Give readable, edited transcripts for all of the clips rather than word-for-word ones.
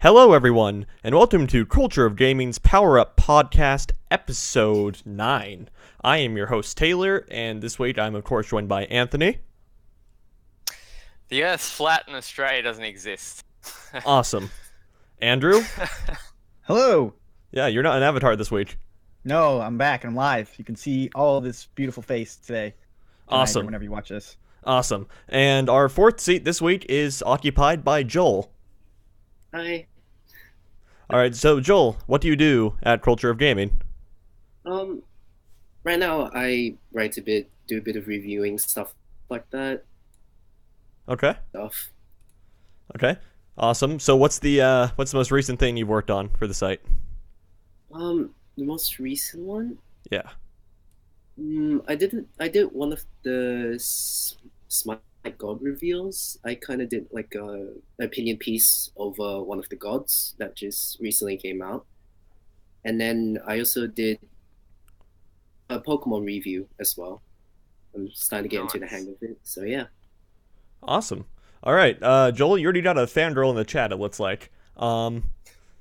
Hello, everyone, and welcome to Culture of Gaming's Power Up Podcast, Episode 9. I am your host, Taylor, and this week I'm, of course, joined by Anthony. The Earth's flat and Australia doesn't exist. Awesome. Andrew? Hello. Yeah, you're not an avatar this week. No, I'm back and I'm live. You can see all of this beautiful face today. Awesome. Whenever you watch this. Awesome. And our fourth seat this week is occupied by Joel. Hi. All right, so Joel, what do you do at Culture of Gaming? Right now I write a bit, do a bit of reviewing, stuff like that. Okay. Stuff. Okay. Awesome. So what's the most recent thing you've worked on for the site? The most recent one? Yeah. I did one of the Smite God reveals. I kind of did like a opinion piece over one of the gods that just recently came out. And then I also did a Pokemon review as well. I'm starting to get into the hang of it. So yeah. Awesome. All right, Joel, you already got a fangirl in the chat, it looks like.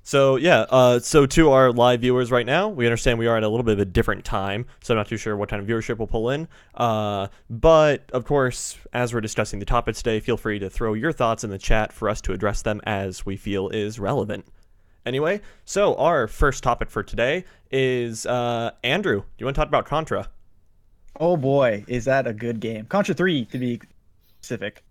So to our live viewers right now, we understand we are at a little bit of a different time, so I'm not too sure what kind of viewership we'll pull in. But, of course, as we're discussing the topics today, feel free to throw your thoughts in the chat for us to address them as we feel is relevant. Anyway, so our first topic for today is, Andrew, do you want to talk about Contra? Oh boy, is that a good game. Contra 3, to be specific.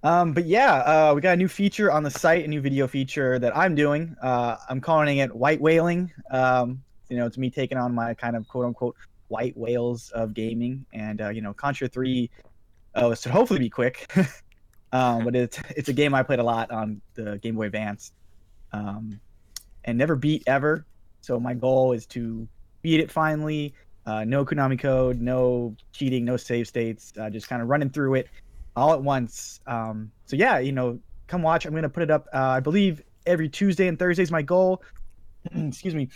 But yeah, we got a new feature on the site, a new video feature that I'm doing. I'm calling it white whaling. It's me taking on my kind of quote unquote white whales of gaming. And Contra 3 should hopefully be quick. But it's a game I played a lot on the Game Boy Advance. And never beat ever. So my goal is to beat it finally. No Konami code, no cheating, no save states, just kind of running through it all at once. So yeah, come watch. I'm gonna put it up. I believe every Tuesday and Thursday is my goal. Excuse me.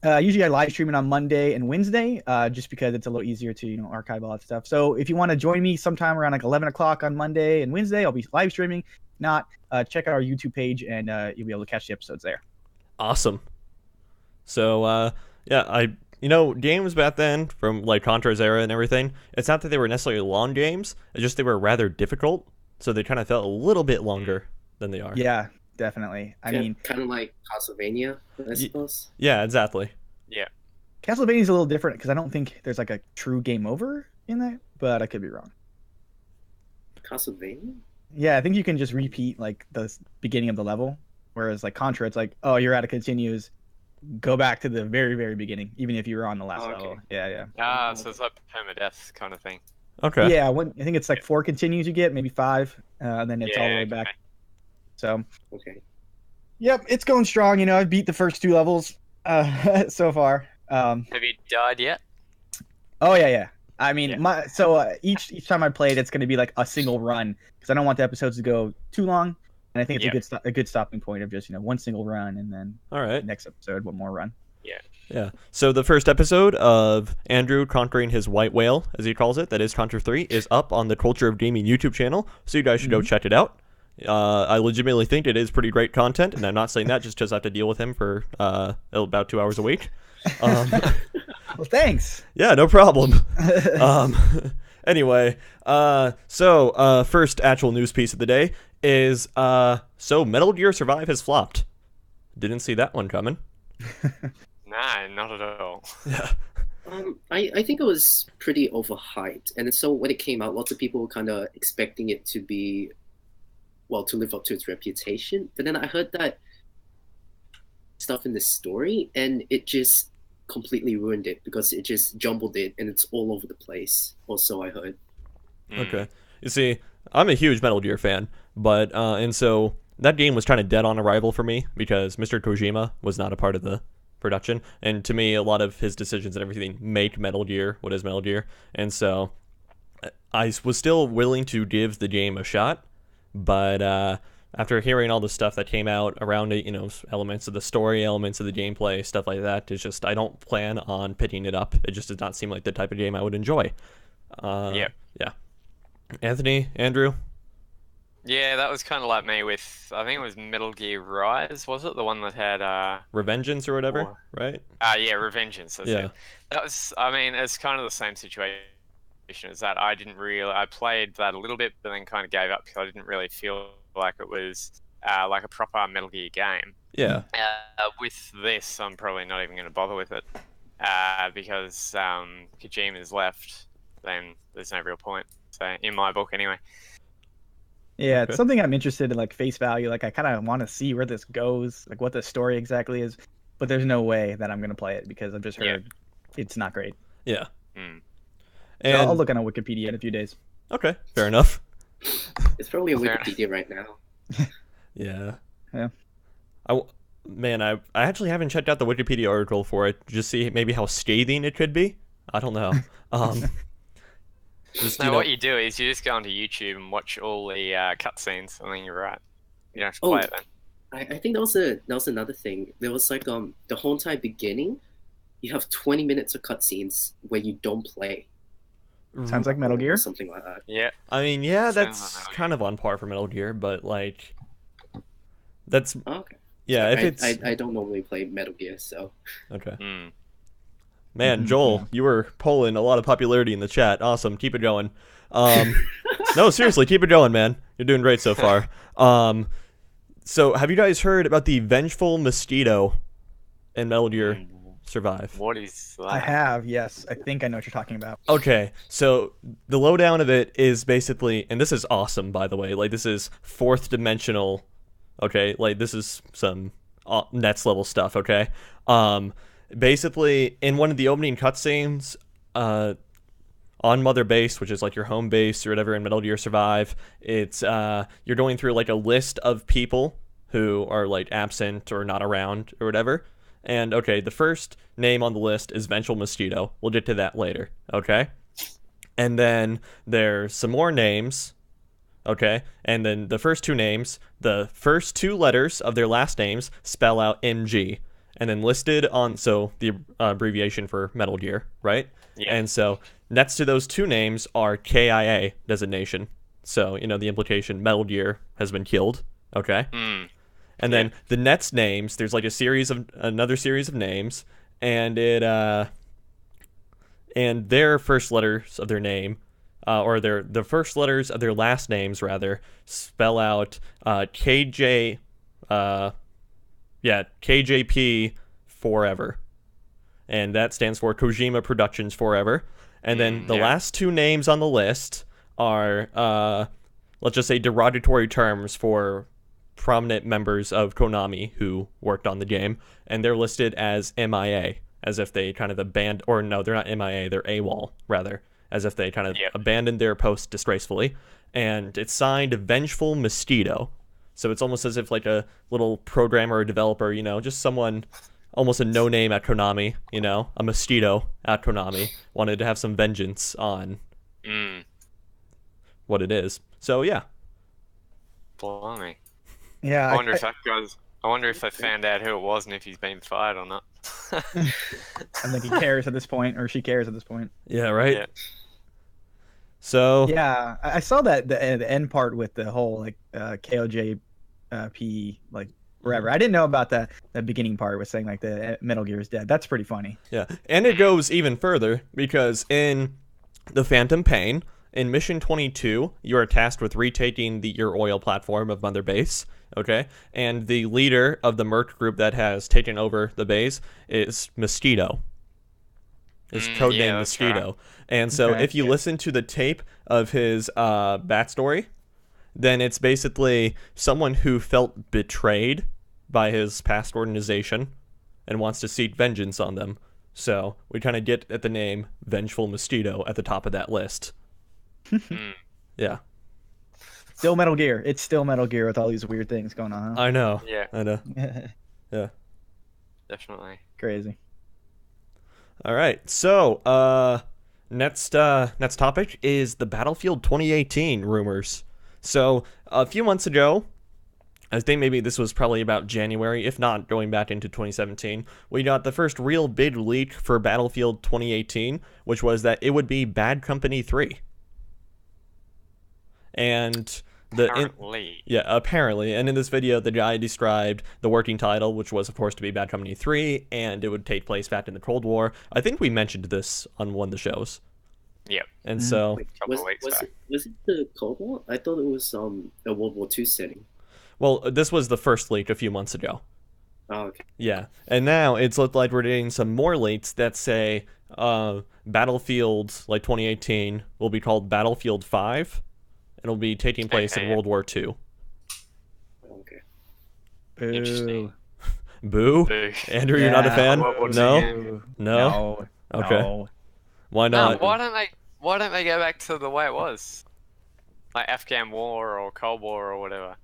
Usually I live stream it on Monday and Wednesday, just because it's a little easier to archive all that stuff. So if you want to join me sometime around like 11 o'clock on Monday and Wednesday, I'll be live streaming. Not check out our YouTube page and you'll be able to catch the episodes there. Awesome. So games back then from like Contra's era and everything, it's not that they were necessarily long games, it's just they were rather difficult, so they kind of felt a little bit longer than they are. Yeah, definitely. I mean, kind of like Castlevania, I suppose. Yeah, exactly. Yeah. Castlevania's a little different because I don't think there's like a true game over in that, but I could be wrong. Castlevania? Yeah, I think you can just repeat like the beginning of the level, whereas like Contra, it's like, oh, you're at a continuous. Go back to the very, very beginning, even if you were on the last level. Yeah. So it's like permadeath kind of thing. Okay. Yeah, I think it's like 4 continues you get, maybe 5, and then it's all the way back. So. Okay. Yep, it's going strong. I've beat the first 2 levels so far. Have you died yet? Oh yeah. I mean, each time I played, it's going to be like a single run because I don't want the episodes to go too long. And I think it's a good stopping point of just one single run and then all right, next episode one more run. Yeah. So the first episode of Andrew conquering his white whale, as he calls it, that is Contra 3, is up on the Culture of Gaming YouTube channel. So you guys should go check it out. I legitimately think it is pretty great content, and I'm not saying that just because I have to deal with him for about 2 hours a week. Well, thanks. Yeah, no problem. Anyway, first actual news piece of the day is so Metal Gear Survive has flopped. Didn't see that one coming. Nah, not at all. Yeah. I think it was pretty overhyped, and so when it came out, lots of people were kind of expecting it to be, to live up to its reputation. But then I heard that stuff in the story, and it just completely ruined it because it just jumbled it, and it's all over the place. Or so I heard. Okay. You see, I'm a huge Metal Gear fan, but and so that game was kind of dead on arrival for me because Mr. Kojima was not a part of the production, and to me, a lot of his decisions and everything make Metal Gear what is Metal Gear, and so I was still willing to give the game a shot, but after hearing all the stuff that came out around it, elements of the story, elements of the gameplay, stuff like that, it's just I don't plan on picking it up. It just does not seem like the type of game I would enjoy. Yeah. Anthony, Andrew? Yeah, that was kind of like me with, I think it was Metal Gear Rise, was it? The one that had, Revengeance or whatever, or, right? yeah, Revengeance, that's Yeah. it. That was, I mean, it's kind of the same situation as that. I played that a little bit, but then kind of gave up because I didn't really feel like it was like a proper Metal Gear game. Yeah. With this, I'm probably not even going to bother with it because Kojima's left, then there's no real point. So, in my book, anyway. Yeah, Okay. it's something I'm interested in, like face value. Like I kind of want to see where this goes, like what the story exactly is. But there's no way that I'm gonna play it because I've just Yeah. heard it's not great. Yeah. Mm. So I'll And look on a Wikipedia in a few days. okay, fair enough. It's probably on Fair. Wikipedia right now. Yeah. Yeah. Man, I actually haven't checked out the Wikipedia article for it. Just see maybe how scathing it could be. I don't know. Just, No, what you do is you just go onto YouTube and watch all the cutscenes, and then you're right. You don't have to play it then. I think that was another thing. There was like the whole entire beginning. You have 20 minutes of cutscenes where you don't play. Sounds like Metal Gear. Or something like that. Yeah. I mean, yeah, Sounds that's like Metal kind of on par for Metal Gear, but like, that's Oh, okay. yeah. If it's I don't normally play Metal Gear, so okay, Mm. man, Mhm, Joel, yeah. you were pulling a lot of popularity in the chat. Awesome, keep it going. No, seriously, keep it going, man. You're doing great so far. So have you guys heard about the vengeful mosquito in Metal Gear Survive? What is that? I have, yes. I think I know what you're talking about. Okay, so the lowdown of it is basically, and this is awesome, by the way. Like, this is fourth dimensional. Okay, like this is some Nets level stuff. Okay, basically in one of the opening cutscenes, on Mother Base, which is like your home base or whatever in Metal Gear Survive, it's you're going through like a list of people who are like absent or not around or whatever. And okay, the first name on the list is Vengeful Mosquito. We'll get to that later, okay? And then there's some more names, okay? And then the first two names, the first two letters of their last names spell out MG. And then listed on, so the abbreviation for Metal Gear, right? Yeah. And so next to those two names are KIA designation. So, you know, the implication Metal Gear has been killed, okay? Mm. And then the next names, there's like another series of names, and it and their first letters of their name, or the first letters of their last names rather, spell out KJ, KJP forever, and that stands for Kojima Productions Forever. And then the last two names on the list are let's just say derogatory terms for prominent members of Konami who worked on the game, and they're listed as MIA, as if they kind of abandoned, or no, they're not MIA, they're AWOL, rather, as if they kind of abandoned their post disgracefully. And it's signed Vengeful Mosquito. So it's almost as if like a little programmer or developer, you know, just someone, almost a no-name at Konami, you know, a mosquito at Konami, wanted to have some vengeance on what it is. So yeah. Blimey. Yeah, I wonder if that goes. I wonder if they found out who it was and if he's been fired or not. I think he cares at this point, or she cares at this point. Yeah, right? Yeah. So Yeah, I saw that the end part with the whole like KOJP like forever. I didn't know about the beginning part with saying like the Metal Gear is dead. That's pretty funny. yeah, and it goes even further because in the Phantom Pain, in Mission 22, you are tasked with retaking your oil platform of Mother Base, okay? And the leader of the merc group that has taken over the base is Mosquito. His codename that's Mosquito. right. And so Okay. if you listen to the tape of his backstory, then it's basically someone who felt betrayed by his past organization and wants to seek vengeance on them. So we kind of get at the name Vengeful Mosquito at the top of that list. Yeah, Still Metal Gear. It's still Metal Gear with all these weird things going on. I know. Yeah, I know. Yeah. definitely. Crazy. All right. So, next topic is the Battlefield 2018 rumors. So, a few months ago, I think maybe this was probably about January, if not going back into 2017, we got the first real big leak for Battlefield 2018, which was that it would be Bad Company 3. And Apparently. Yeah, apparently. And in this video, the guy described the working title, which was, of course, to be Bad Company 3, and it would take place back in the Cold War. I think we mentioned this on one of the shows. Yep. And so... Wait, Couple of weeks was back. it the Cold War? I thought it was a World War II setting. Well, this was the first leak a few months ago. Oh, okay. Yeah. And now it's looked like we're getting some more leaks that say Battlefield, like 2018, will be called Battlefield 5. It'll be taking place in World War II. Okay. Interesting. Boo? Boo. Andrew, you're not a Yeah. fan? World War II No? game. No? Okay. No. Why No, not? why don't they go back to the way it was? Like Afghan War or Cold War or whatever.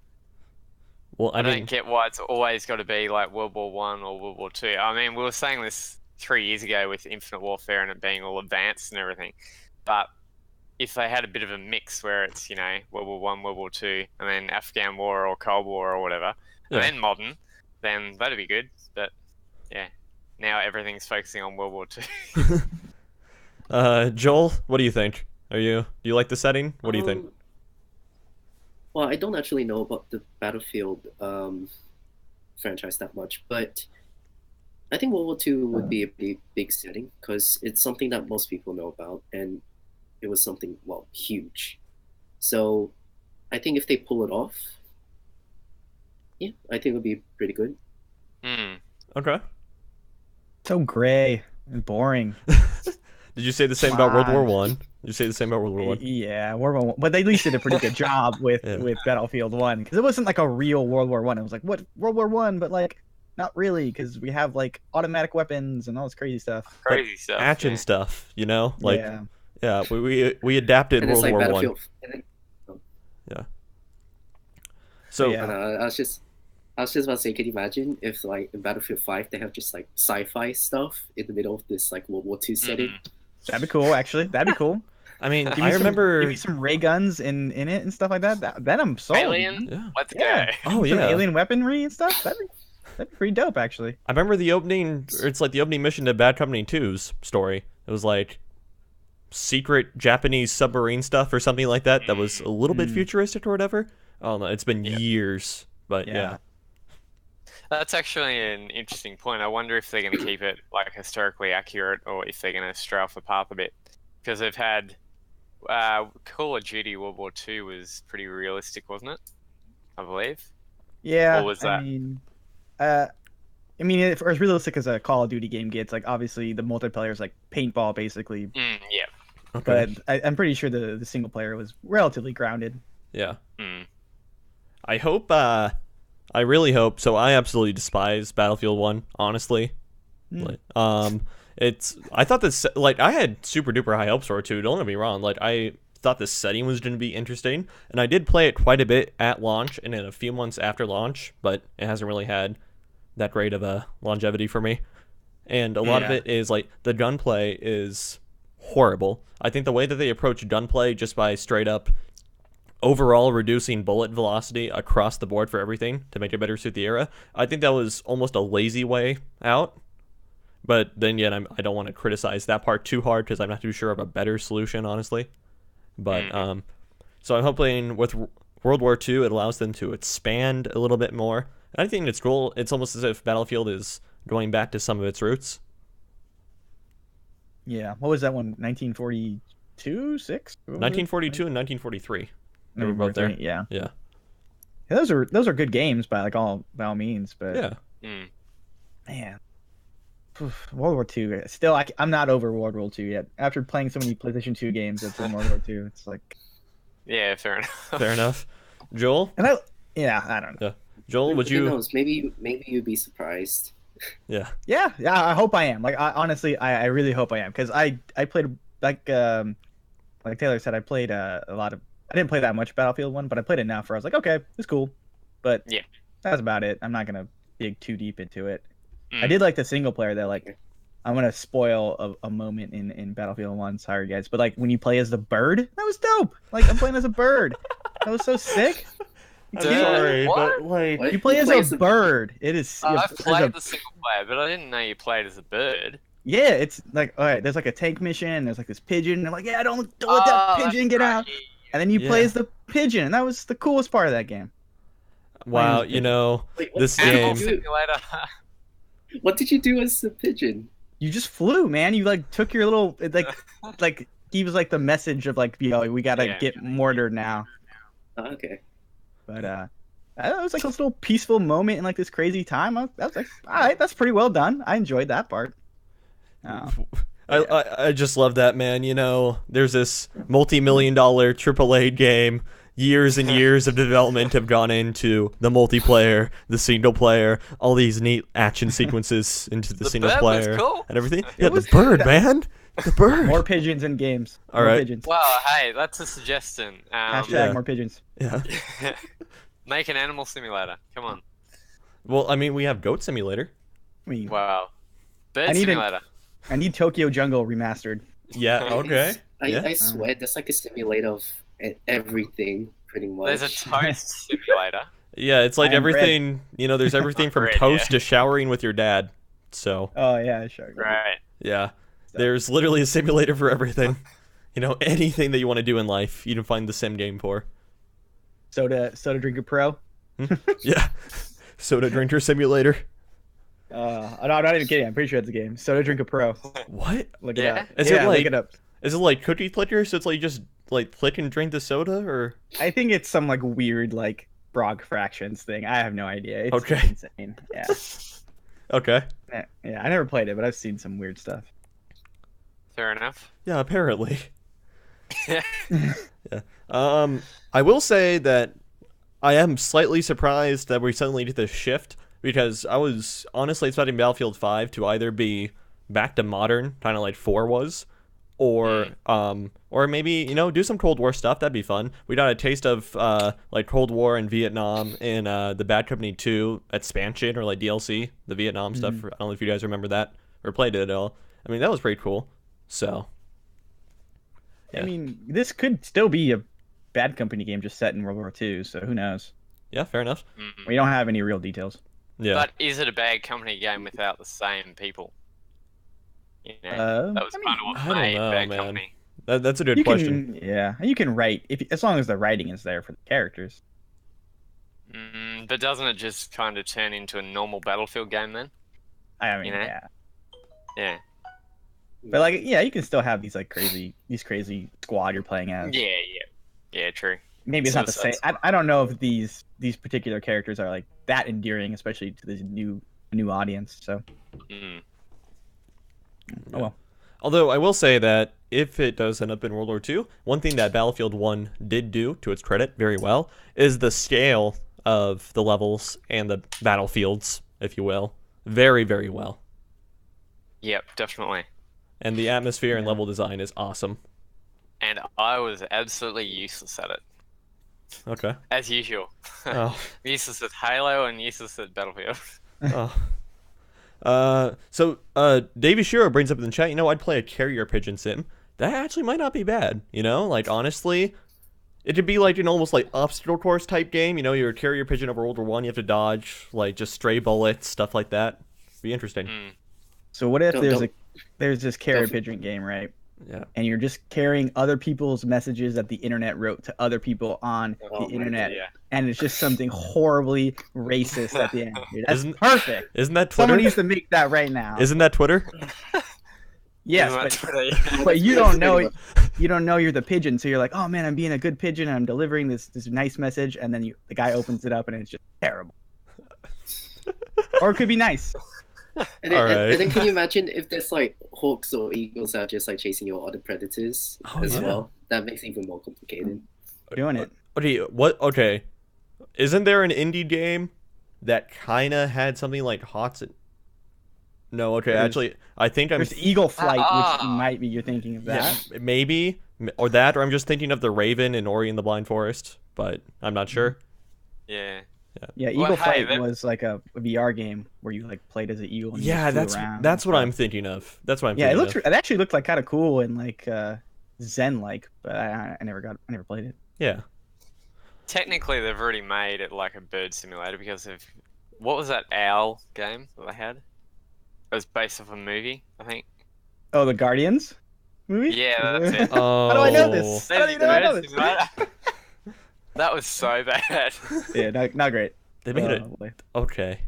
Well, I I mean, don't get why it's always got to be like World War One or World War Two. I mean, we were saying this 3 years ago with Infinite Warfare and it being all advanced and everything. But if they had a bit of a mix where it's, you know, World War One, World War Two, and then Afghan War or Cold War or whatever, Yeah. and then modern, then that'd be good. But yeah, now everything's focusing on World War Two. Joel, what do you think? Do you like the setting? What do you think? Well, I don't actually know about the Battlefield franchise that much, but I think World War II would be a pretty big setting because it's something that most people know about, and it was something, well, huge. So I think if they pull it off, yeah, I think it would be pretty good. Hmm. Okay. So gray and boring. Did you say the same about World War One? Did you say the same about World War One? Yeah, World War One, but they at least did a pretty good job with Yeah. with Battlefield 1 because it wasn't like a real World War One. It was like what World War One, but like not really because we have like automatic weapons and all this crazy stuff. Crazy stuff. Action yeah. stuff, you know? Like, Yeah. yeah, we adapted And it's World like War One. Battlefield. And then, So Yeah. I was just about to say, can you imagine if like in Battlefield 5 they have just like sci-fi stuff in the middle of this like World War II setting? Mhm. That'd be cool, actually. That'd be cool. I mean, Give me I some- remember. give me some ray guns in it and stuff like that. Then I'm sold. Alien, Yeah. let's Yeah. go. Oh Some yeah. alien weaponry and stuff. That'd be pretty dope, actually. I remember the opening. Or it's like the opening mission to Bad Company 2's story. It was like secret Japanese submarine stuff or something like that. That was a little bit Mm. futuristic or whatever. I don't know. It's been Yeah. years, but yeah. That's actually an interesting point. I wonder if they're going to keep it like historically accurate or if they're going to stray off the path a bit. Because they've had Call of Duty World War II was pretty realistic, wasn't it? I believe. Yeah. What was that? I mean, for as realistic as a Call of Duty game gets, like obviously the multiplayer is like paintball, basically. Yeah. Okay. But I'm pretty sure the single player was relatively grounded. Yeah. Mm. I hope. I really hope. So I absolutely despise Battlefield 1. Honestly. Mm. Like, I thought this, like, I had super duper high hopes for it too. Don't get me wrong. Like, I thought the setting was going to be interesting, and I did play it quite a bit at launch and in a few months after launch, but it hasn't really had that great of a longevity for me. And a lot of Yeah. it is like the gunplay is horrible. I think the way that they approach gunplay just by straight up overall reducing bullet velocity across the board for everything to make it better suit the era, I think that was almost a lazy way out. But then yet I don't want to criticize that part too hard because I'm not too sure of a better solution, honestly. But so I'm hoping with World War II it allows them to expand a little bit more. And I think it's cool. It's almost as if Battlefield is going back to some of its roots. Yeah. What was that one? 1942, 6? 1942 and 1943. They were both there. Yeah. Yeah. Yeah, those are good games by all means, but Yeah. Mm. man, World War II. Still, I'm not over World War II yet. After playing so many PlayStation 2 games that's in World War II, it's like, Yeah, fair enough. Fair enough. Joel? and I don't know. Joel, would Who you? knows? Maybe you'd be surprised. Yeah. Yeah, I hope I am. Like, honestly, I really hope I am because I played like Taylor said, I played a lot of. I didn't play that much Battlefield 1, but I played it enough where I was like, okay, it's cool, but Yeah. that's about it. I'm not gonna dig too deep into it. I Mm. did like the single player though. Like, I'm gonna spoil a moment in Battlefield 1. Sorry guys, but like when you play as the bird, that was dope. Like I'm playing as a bird. That was so sick. You Dude, kidding me? Sorry, what? but like, What? You play You as play a as a- bird. It is. I've there's played the single player, but I didn't know you played as a bird. Yeah, it's like all right. There's like a tank mission. There's like this pigeon. And I'm like, yeah, don't let that pigeon get out. and then you play Yeah. as the pigeon, and that was the coolest part of that game. Wow, as you Pigeon. know, Wait, this Animal game. Simulator. What did you do as a pigeon? You just flew, man. You like took your little like he was like the message of like, we gotta Yeah. get mortared now. Oh, okay. But it was like this little peaceful moment in like this crazy time. I was like, all right, that's pretty well done. I enjoyed that part. I just love that, man. You know, there's this multi-million-dollar AAA game. Years and years of development have gone into the multiplayer, the single player, all these neat action sequences into the The single bird was player cool. and everything. Yeah, was- the bird, man. The bird. More pigeons in games. All More right. pigeons. Well, hey, that's a suggestion. Hashtag Yeah. more pigeons. Yeah. Make an animal simulator. Come on. Well, I mean, we have Goat Simulator. I mean, Wow. Bird I need an- simulator. I need Tokyo Jungle remastered. Yeah. Okay. I Yeah. swear, there's like a simulator of everything, pretty much. There's a toast simulator. Yeah, it's like I am bread. everything. You know, there's everything from Bread, toast yeah. to showering with your dad. So Oh yeah, sure. Right. yeah, there's literally a simulator for everything. You know, anything that you want to do in life, you can find the sim game for. Soda Drinker Pro. Yeah. Soda drinker simulator. No, I'm not even kidding. I'm pretty sure it's a game. Soda Drinker Pro. What? Look it Yeah? up. Is it Yeah, like- look it up. Is it like cookie clicker? So it's like just like click and drink the soda, or I think it's some like weird like Brog fractions thing. I have no idea. It's Okay. insane. Yeah. okay? Yeah, I never played it, but I've seen some weird stuff. Fair enough. Yeah, apparently. I will say that I am slightly surprised that we suddenly did this shift, because I was honestly expecting Battlefield 5 to either be back to modern, kind of like 4 was, or maybe, you know, do some Cold War stuff. That'd be fun. We got a taste of like Cold War and Vietnam in the Bad Company 2 expansion, or like DLC, the Vietnam stuff. I don't know if you guys remember that or played it at all. I mean, that was pretty cool. So I Yeah. mean, this could still be a Bad Company game just set in World War II, so who knows? yeah, fair enough. Mm. We don't have any real details. Yeah. But is it a bad company game without the same people? You know, that was kind of what I don't made know, Bad man. Company. That's a good You question. can, yeah, you can write as long as the writing is there for the characters. But doesn't it just kind of turn into a normal Battlefield game then? I mean, You know? yeah, Yeah. but like, yeah, you can still have these crazy squad you're playing as. Yeah. Yeah, true. Maybe it's not the same. Suicide I don't know if these particular characters are like that endearing, especially to this new audience. So, Mm. oh well. Although I will say that if it does end up in World War II, one thing that Battlefield 1 did do, to its credit, very well, is the scale of the levels and the battlefields, if you will, very, very well. Yep, definitely. And the atmosphere and Yeah. level design is awesome. And I was absolutely useless at it, Okay. as usual. Oh. Useless at Halo and useless at Battlefield. So Davey Shiro brings up in the chat, you know, I'd play a carrier pigeon sim. That actually might not be bad, you know? Like, honestly, it could be like an almost like obstacle course type game. You know, you're a carrier pigeon over World War One, you have to dodge, like, just stray bullets, stuff like that. Be interesting. So what if Don't- there's this carrier don't- pigeon game, right? Yeah. And you're just carrying other people's messages that the internet wrote to other people on Oh the my internet, Yeah. and it's just something horribly racist at the end. Dude, that's Isn't- perfect. Isn't that Twitter? Someone needs to make that right now. Isn't that Twitter? Yes, Isn't that but, Twitter? Yeah. but you don't know Pretty you don't know you're the pigeon, so you're like, oh man, I'm being a good pigeon and I'm delivering this nice message, and then the guy opens it up and it's just terrible. Or it could be nice. And then, Alright. and then can you imagine if there's like hawks or eagles out just like chasing your other predators Oh, as yeah. well? That makes it even more complicated. Doing it. Okay, what? Okay, isn't there an indie game that kind of had something like Hots? No, okay, There's- actually, I think I'm. There's Eagle Flight, which Ah. might be you're thinking of that. Yeah, maybe, or that, or I'm just thinking of the Raven and Ori and the Blind Forest, but I'm not sure. Yeah. Yeah, Well, Eagle hey, Flight that- was like a VR game where you like played as an eagle. And you Yeah, just flew around that's and what stuff. I'm thinking of. That's what I'm. Yeah, thinking it actually looked like kind of cool and like Zen like, but I never played it. Yeah. Technically, they've already made it like a bird simulator because of what was that owl game that they had? It was based off a movie, I think. Oh, the Guardians movie? Yeah, that's it. Oh. How do I know this? How do you know I know this? That was so bad. Yeah, not great. They made it. Boy. Okay.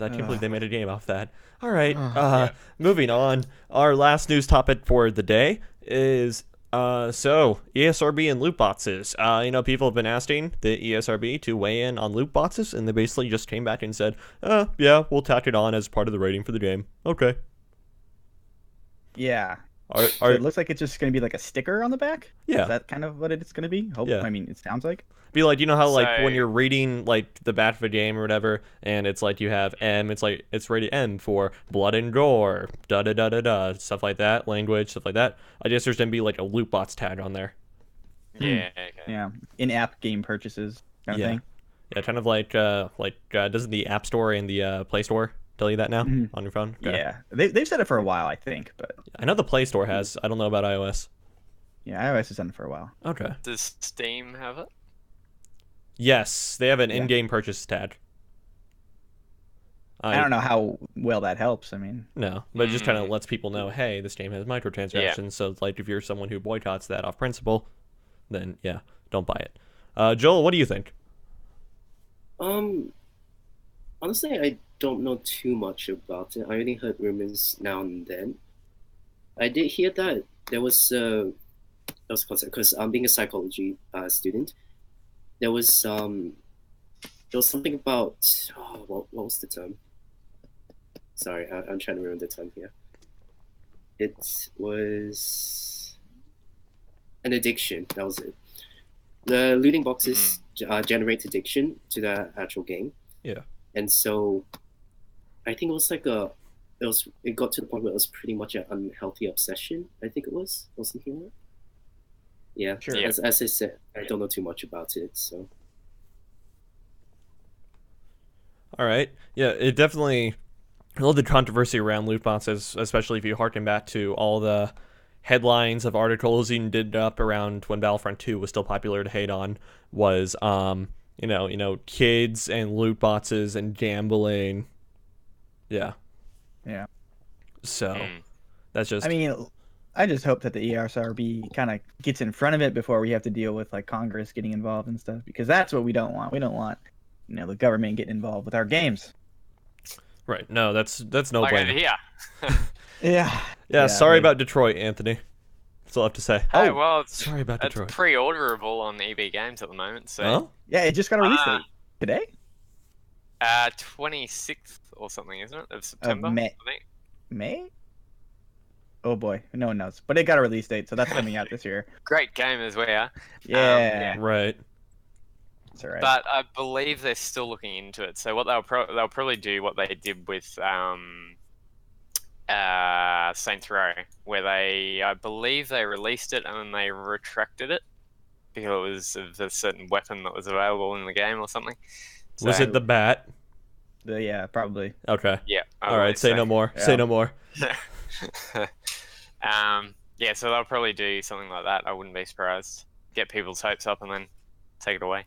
I can't believe they made a game off that. All right. Yeah. Moving on. Our last news topic for the day is ESRB and loot boxes. People have been asking the ESRB to weigh in on loot boxes, and they basically just came back and said, yeah, we'll tack it on as part of the rating for the game. Okay. Yeah. Are, So it looks like it's just going to be like a sticker on the back? yeah. Is that kind of what it's going to be? Yeah. I mean, it sounds like. Be like, you know how like when So- you're reading like the back of a game or whatever, and it's like you have M, it's like it's rated M for blood and gore, da da da da da, stuff like that, language, stuff like that. I guess there's gonna be like a loot box tag on there. Yeah, okay. Yeah. In-app game purchases kind of Yeah. thing. Yeah, kind of like doesn't the App Store and the Play Store tell you that now Mhm. on your phone? Okay. Yeah. They've said it for a while, I think, but I know the Play Store has. I don't know about iOS. yeah, iOS has done it for a while. Okay. Does Steam have it? Yes, they have an Yeah. in-game purchase tag. I don't know how well that helps. I mean, No, but it just kind of Mm. lets people know, hey, this game has microtransactions. So it's like if you're someone who boycotts that off principle, then yeah, don't buy it. Joel, what do you think? Honestly, I don't know too much about it. I only heard rumors now and then. I did hear that there was a concept because I'm being a psychology student. There was something about what was the term? Sorry, I'm trying to remember the term here. It was an addiction. That was it. The looting boxes generate addiction to the actual game. Yeah. And so, I think it was like it got to the point where it was pretty much an unhealthy obsession. I think it was or something like that. Yeah. Sure. Yeah. As I said, I don't know too much about it. So. All right. Yeah, it definitely. I love the controversy around loot boxes, especially if you harken back to all the headlines of articles you did up around when Battlefront 2 was still popular to hate on. Was kids and loot boxes and gambling. Yeah. Yeah. So Mm. that's just. I mean, I just hope that the ESRB kind of gets in front of it before we have to deal with like Congress getting involved and stuff, because that's what we don't want. We don't want, the government getting involved with our games. right. No, that's no Like bueno. here. Yeah. Yeah, sorry I mean- about Detroit, Anthony. That's all I have to say. Hey, Oh, well, it's Sorry about Detroit. pre-orderable on EB Games at the moment. So, Huh? Yeah, it just got a release Ah. date today. 26th or something, isn't it, of September? May. I think. May? Oh boy, no one knows. But it got a release date, so that's coming out this year. Great game as we are. Yeah. Right. That's all right. But I believe they're still looking into it. So what they'll probably do what they did with Saints Row, where I believe they released it and then they retracted it because it was of a certain weapon that was available in the game or something. Was So- it the bat? Yeah, probably. Okay. Yeah. I All right. believe Say so. no more. Yeah. Say no more. Yeah, so they'll probably do something like that. I wouldn't be surprised. Get people's hopes up and then take it away.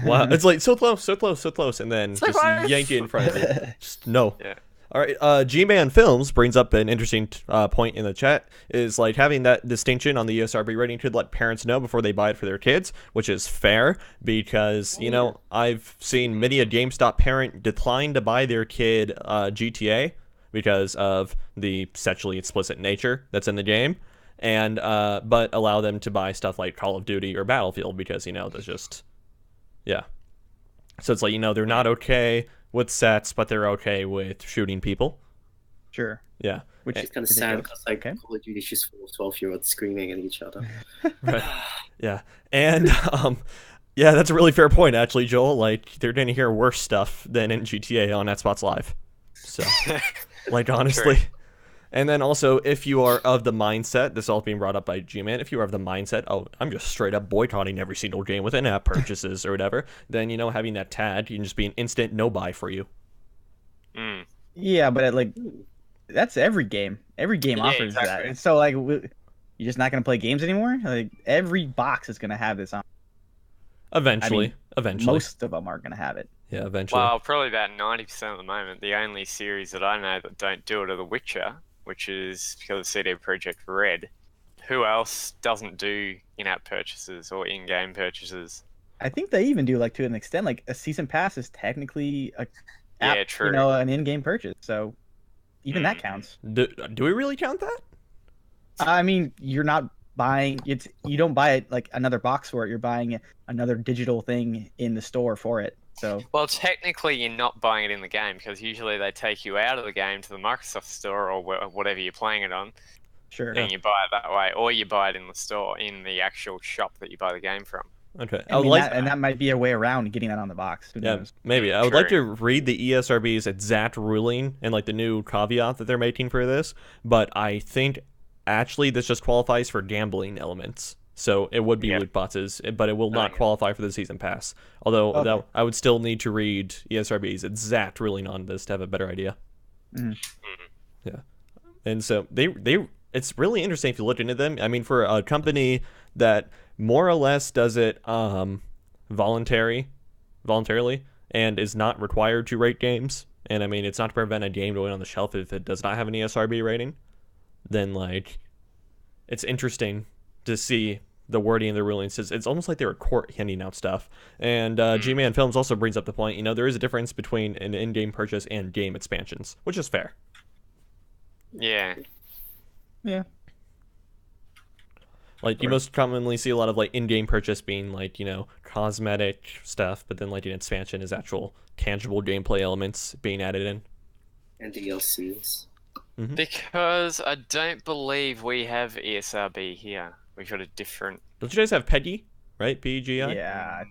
Wow. It's like so close, so close, so close, and then So just close. yank it in front of you. Just no. Yeah. All right. G-Man Films brings up an interesting point in the chat. Is like having that distinction on the ESRB rating could let parents know before they buy it for their kids, which is fair because I've seen many a GameStop parent decline to buy their kid GTA because of the sexually explicit nature that's in the game, and but allow them to buy stuff like Call of Duty or Battlefield because that's just So it's like they're not okay with sets, but they're okay with shooting people. Sure. Yeah. Which It's kind of is sad ridiculous. because Okay. Call of Duty is just full of 12-year-olds screaming at each other. Right. Yeah. And yeah, that's a really fair point actually, Joel. Like they're gonna hear worse stuff than in GTA on Xbox Live. So like honestly. True. And then also, if you are of the mindset, this is all being brought up by G-Man, if you are of the mindset, oh, I'm just straight up boycotting every single game with in-app purchases or whatever, then, having that tag can just be an instant no-buy for you. Mm. Yeah, but that's every game. Every game Yeah, offers exactly. that. And so you're just not gonna play games anymore. Like every box is gonna have this on. Eventually. Eventually. Most of them are gonna have it. Yeah, eventually. Well, probably about 90% at the moment. The only series that I know that don't do it are The Witcher, which is because of CD Projekt Red. who else doesn't do in-app purchases or in-game purchases? I think they even do like to an extent. Like a season pass is technically a app, Yeah, true. an in-game purchase. So even that counts. Do we really count that? I mean, you're not buying it's. You don't buy it like another box for it. You're buying another digital thing in the store for it. So Well, technically, you're not buying it in the game because usually they take you out of the game to the Microsoft Store or whatever you're playing it on, sure. and you buy it that way, or you buy it in the store, in the actual shop that you buy the game from. Okay. I mean, that might be a way around getting that on the box. Who Yeah, knows? maybe. I would like to read the ESRB's exact ruling and like the new caveat that they're making for this, but I think actually this just qualifies for gambling elements. So it would be loot boxes, but it will not qualify for the season pass. Although I would still need to read ESRB's exact ruling on this to have a better idea. Yeah. And so it's really interesting if you look into them. I mean, for a company that more or less does it voluntarily and is not required to rate games, and I mean it's not to prevent a game going on the shelf if it does not have an ESRB rating, then like it's interesting to see the wording in the rulings. It's almost like they were court handing out stuff. And G-Man Films also brings up the point, there is a difference between an in-game purchase and game expansions, which is fair. Yeah. Yeah. Like, you most commonly see a lot of, like, in-game purchase being, like, cosmetic stuff, but then, like, an expansion is actual tangible gameplay elements being added in. And DLCs. Mm-hmm. Because I don't believe we have ESRB here. We've got a different... Don't you guys have PEGI, right? PEGI? Yeah.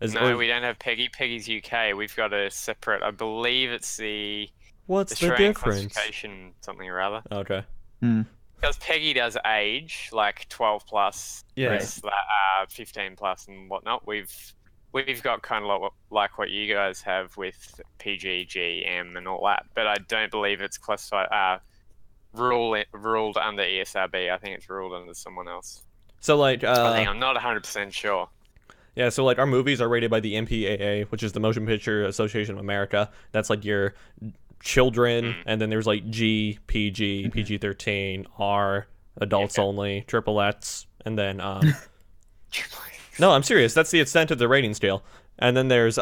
No, we don't have PEGI. PEGI's UK. We've got a separate... I believe it's the... What's Australian the difference? classification something or other. Okay. Because PEGI does age, like 12 plus, Yeah. 15 plus and whatnot. We've got kind of like what you guys have with PG, G, M and all that. But I don't believe it's classified... ruled under ESRB. I think it's ruled under someone else. So, like... I think I'm not 100% sure. Yeah, so, like, our movies are rated by the MPAA, which is the Motion Picture Association of America. That's, like, your children, and then there's, like, G, PG, PG-13, R, adults only, triple X, and then, No, I'm serious. That's the extent of the rating scale. And then there's,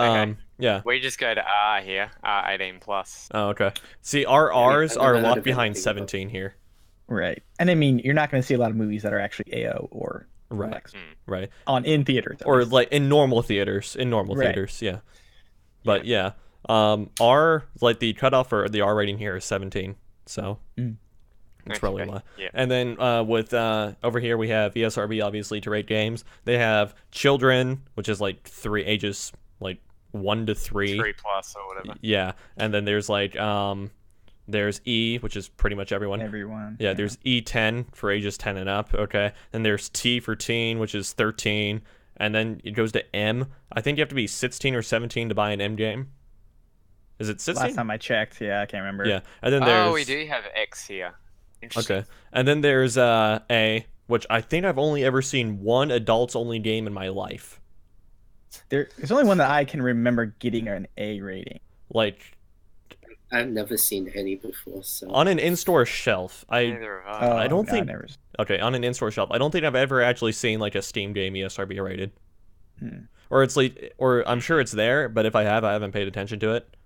yeah. We just go to R here, R18 plus. Oh, okay. See, our R's are never heard locked of behind anything 17 here. Right. And I mean, you're not going to see a lot of movies that are actually AO or Right. X Right. in theaters. Or, like, in normal theaters. Theaters, yeah. But, yeah. R, like, the cutoff for the R rating here is 17. So, that's probably why. Yeah. And then with over here we have ESRB, obviously, to rate games. They have children, which is like ages like 1 to 3. 3 plus or whatever. Yeah. And then there's like there's E, which is pretty much everyone. Yeah, there's E10 for ages 10 and up. Okay. Then there's T for teen, which is 13. And then it goes to M. I think you have to be 16 or 17 to buy an M game. Is it 16? Last time I checked, I can't remember. Yeah. And then there's... Oh, we do have X here. Okay. And then there's A, which I think I've only ever seen one adults-only game in my life. There's only one that I can remember getting an A rating. Like... I've never seen any before, so... On an in-store shelf, I don't think... Never... Okay, on an in-store shelf, I don't think I've ever actually seen, like, a Steam game ESRB rated. Or it's like... Or I'm sure it's there, but if I have, I haven't paid attention to it.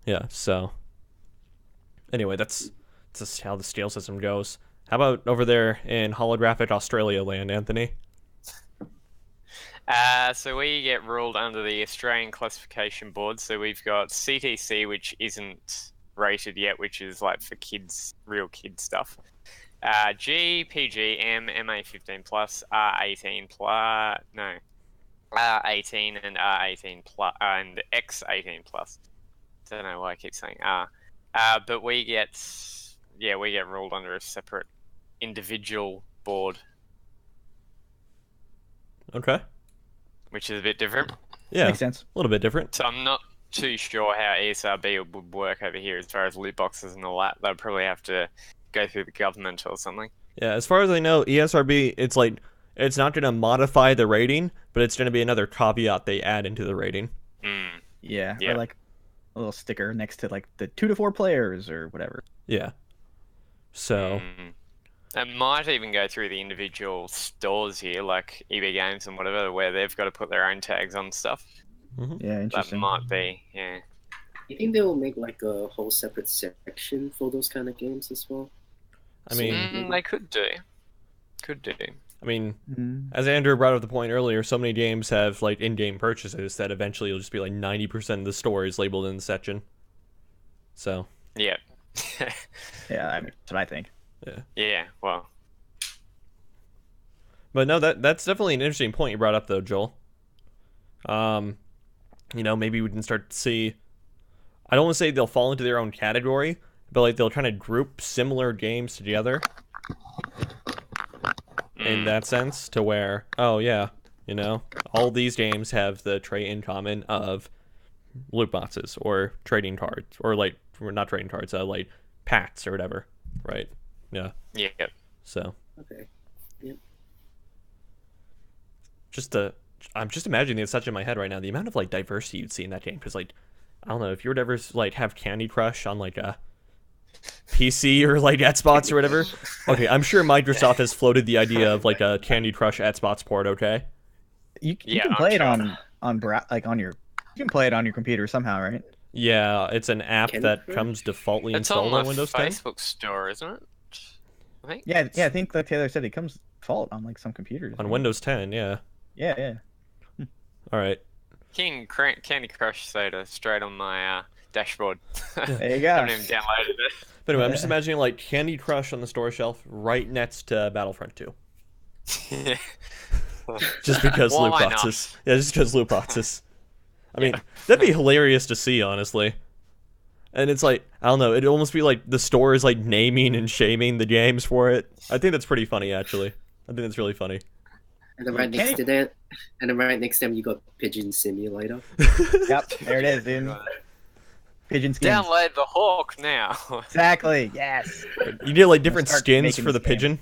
Yeah, so... Anyway, that's just how the scale system goes. How about over there in holographic Australia land, Anthony? So we get ruled under the Australian Classification Board. So we've got CTC, which isn't rated yet, which is like for kids, real kid stuff. G, PG, M, MA 15 plus, R18 plus, no, R18 and R18 plus, and X18 plus. Don't know why I keep saying R. But we get ruled under a separate individual board. Okay. Which is a bit different. Yeah. Makes sense. A little bit different. So I'm not too sure how ESRB would work over here as far as loot boxes and all that. They'll probably have to go through the government or something. Yeah, as far as I know, ESRB, it's like, it's not going to modify the rating, but it's going to be another caveat they add into the rating. Yeah. Or like a little sticker next to like the 2 to 4 players or whatever. Yeah. So, It might even go through the individual stores here, like EB Games and whatever, where they've got to put their own tags on stuff. Yeah, That interesting. might be, yeah. You think they will make like a whole separate section for those kind of games as well? I mean, They could do. Could do. I mean, Mhm. as Andrew brought up the point earlier, so many games have like in-game purchases that eventually it'll just be like 90% of the store is labeled in the section. So Yeah. Yeah, I mean, that's what I think. Yeah, well. But no, that's definitely an interesting point you brought up, though, Joel. Maybe we can start to see. I don't want to say they'll fall into their own category, but like they'll try to group similar games together in that sense, to where, oh yeah, all these games have the trait in common of loot boxes or trading cards, or like not trading cards, like packs or whatever, right? Yeah. Yeah. So. Okay. I'm just imagining it's such in my head right now, the amount of like diversity you'd see in that game, because like I don't know if you would ever like have Candy Crush on like a PC or like Xbox or whatever. Okay, I'm sure Microsoft has floated the idea of like a Candy Crush Xbox port. Okay, You Yeah, can I'm play it sure. on your you can play it on your computer somehow, right? yeah, it's an app Candy that Crush? comes defaultly It's on installed the on Windows 10. Facebook store, isn't it? I think. Yeah, I think like Taylor said, it comes default on like some computers. On right? Windows 10, yeah. Yeah. All right. Candy Crush Soda straight on my dashboard. There you go. Haven't even downloaded it. But anyway, I'm just imagining like Candy Crush on the store shelf right next to Battlefront 2. Just because Why loot not? boxes. Yeah, just because loot boxes. I mean, that'd be hilarious to see, honestly. And it's like, I don't know, it'd almost be like the store is like naming and shaming the games for it. I think that's pretty funny, actually. I think that's really funny. And then right next to that, and then right next to them, you got Pigeon Simulator. Yep, there it is, dude. Pigeon skins. Download the Hawk now. Exactly. Yes. You get like different Start skins making for the this game. pigeon.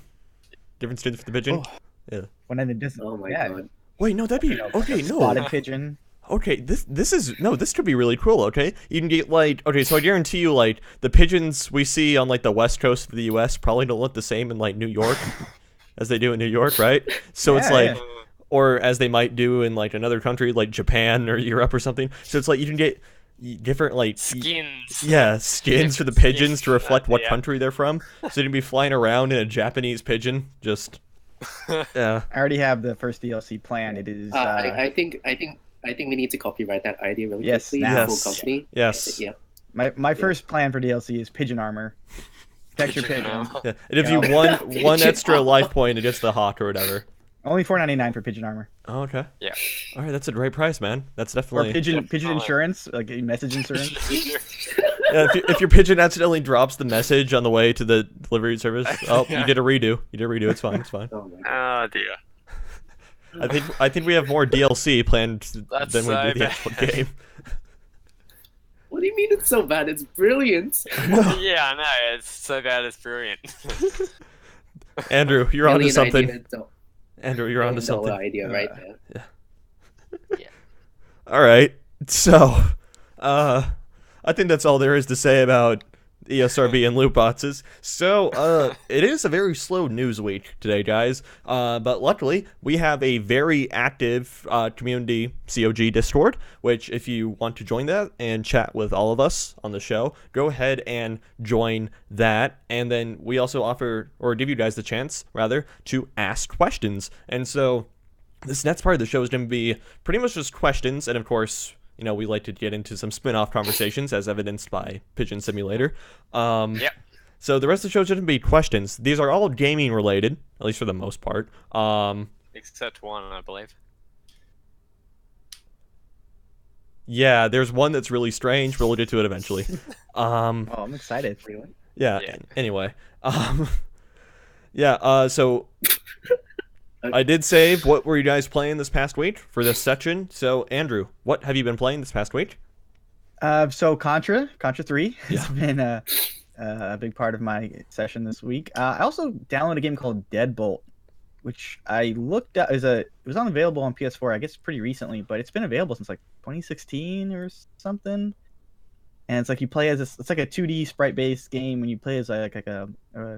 Different skins for the pigeon. Oh. Yeah. When I just Oh my yeah, god. Wait, no, that'd be okay. spotted No, pigeon. okay. This could be really cool. Okay, you can get like so I guarantee you like the pigeons we see on like the west coast of the U.S. probably don't look the same in like New York as they do in New York, right? So it's Yeah, like. yeah. Or as they might do in like another country like Japan or Europe or something. So it's like you can get different like Skins. skins for the Different pigeons skins to reflect for that, what yeah. country they're from. So you can be flying around in a Japanese pigeon. Just yeah. I already have the first DLC planned. It is I think we need to copyright that idea really Yes, quickly now. for Yes. company. Yes. Yeah. my first plan for DLC is pigeon armor. Texture pigeon. Yeah. It gives you Yeah. one extra life point against the hawk or whatever. Only $4.99 for pigeon armor. Oh, okay. Yeah. All right, that's a great price, man. That's Or definitely. pigeon insurance, like message insurance. Yeah, if your pigeon accidentally drops the message on the way to the delivery service, oh, you did a redo. You did a redo. It's fine. It's fine. Oh my god. Oh dear. I think we have more DLC planned That's than we so do the bad. actual game. What do you mean it's so bad? It's brilliant. Yeah, I know. It's so bad. It's brilliant. Andrew, you're onto Brilliant something. idea, though. Andrew, you're onto $1 something. idea right there. All right. So, I think that's all there is to say about ESRB and loot boxes. So, it is a very slow news week today, guys. But luckily, we have a very active community COG Discord, which if you want to join that and chat with all of us on the show, go ahead and join that. And then we also offer, or give you guys the chance, rather, to ask questions. And so, this next part of the show is going to be pretty much just questions, and of course, we like to get into some spin-off conversations, as evidenced by Pigeon Simulator. Yep. So the rest of the show is going to be questions. These are all gaming related, at least for the most part. Except one, I believe. Yeah, there's one that's really strange, but we'll get to it eventually. Oh, I'm excited. Yeah. Yeah. Anyway, so I did save what were you guys playing this past week for this section. So Andrew, what have you been playing this past week? So Contra 3 has Yeah. been a big part of my session this week. I also downloaded a game called Deadbolt, which I looked at it was unavailable on PS4, I guess pretty recently, but it's been available since like 2016 or something. and it's like you play as this. It's like a 2D sprite-based game when you play as like a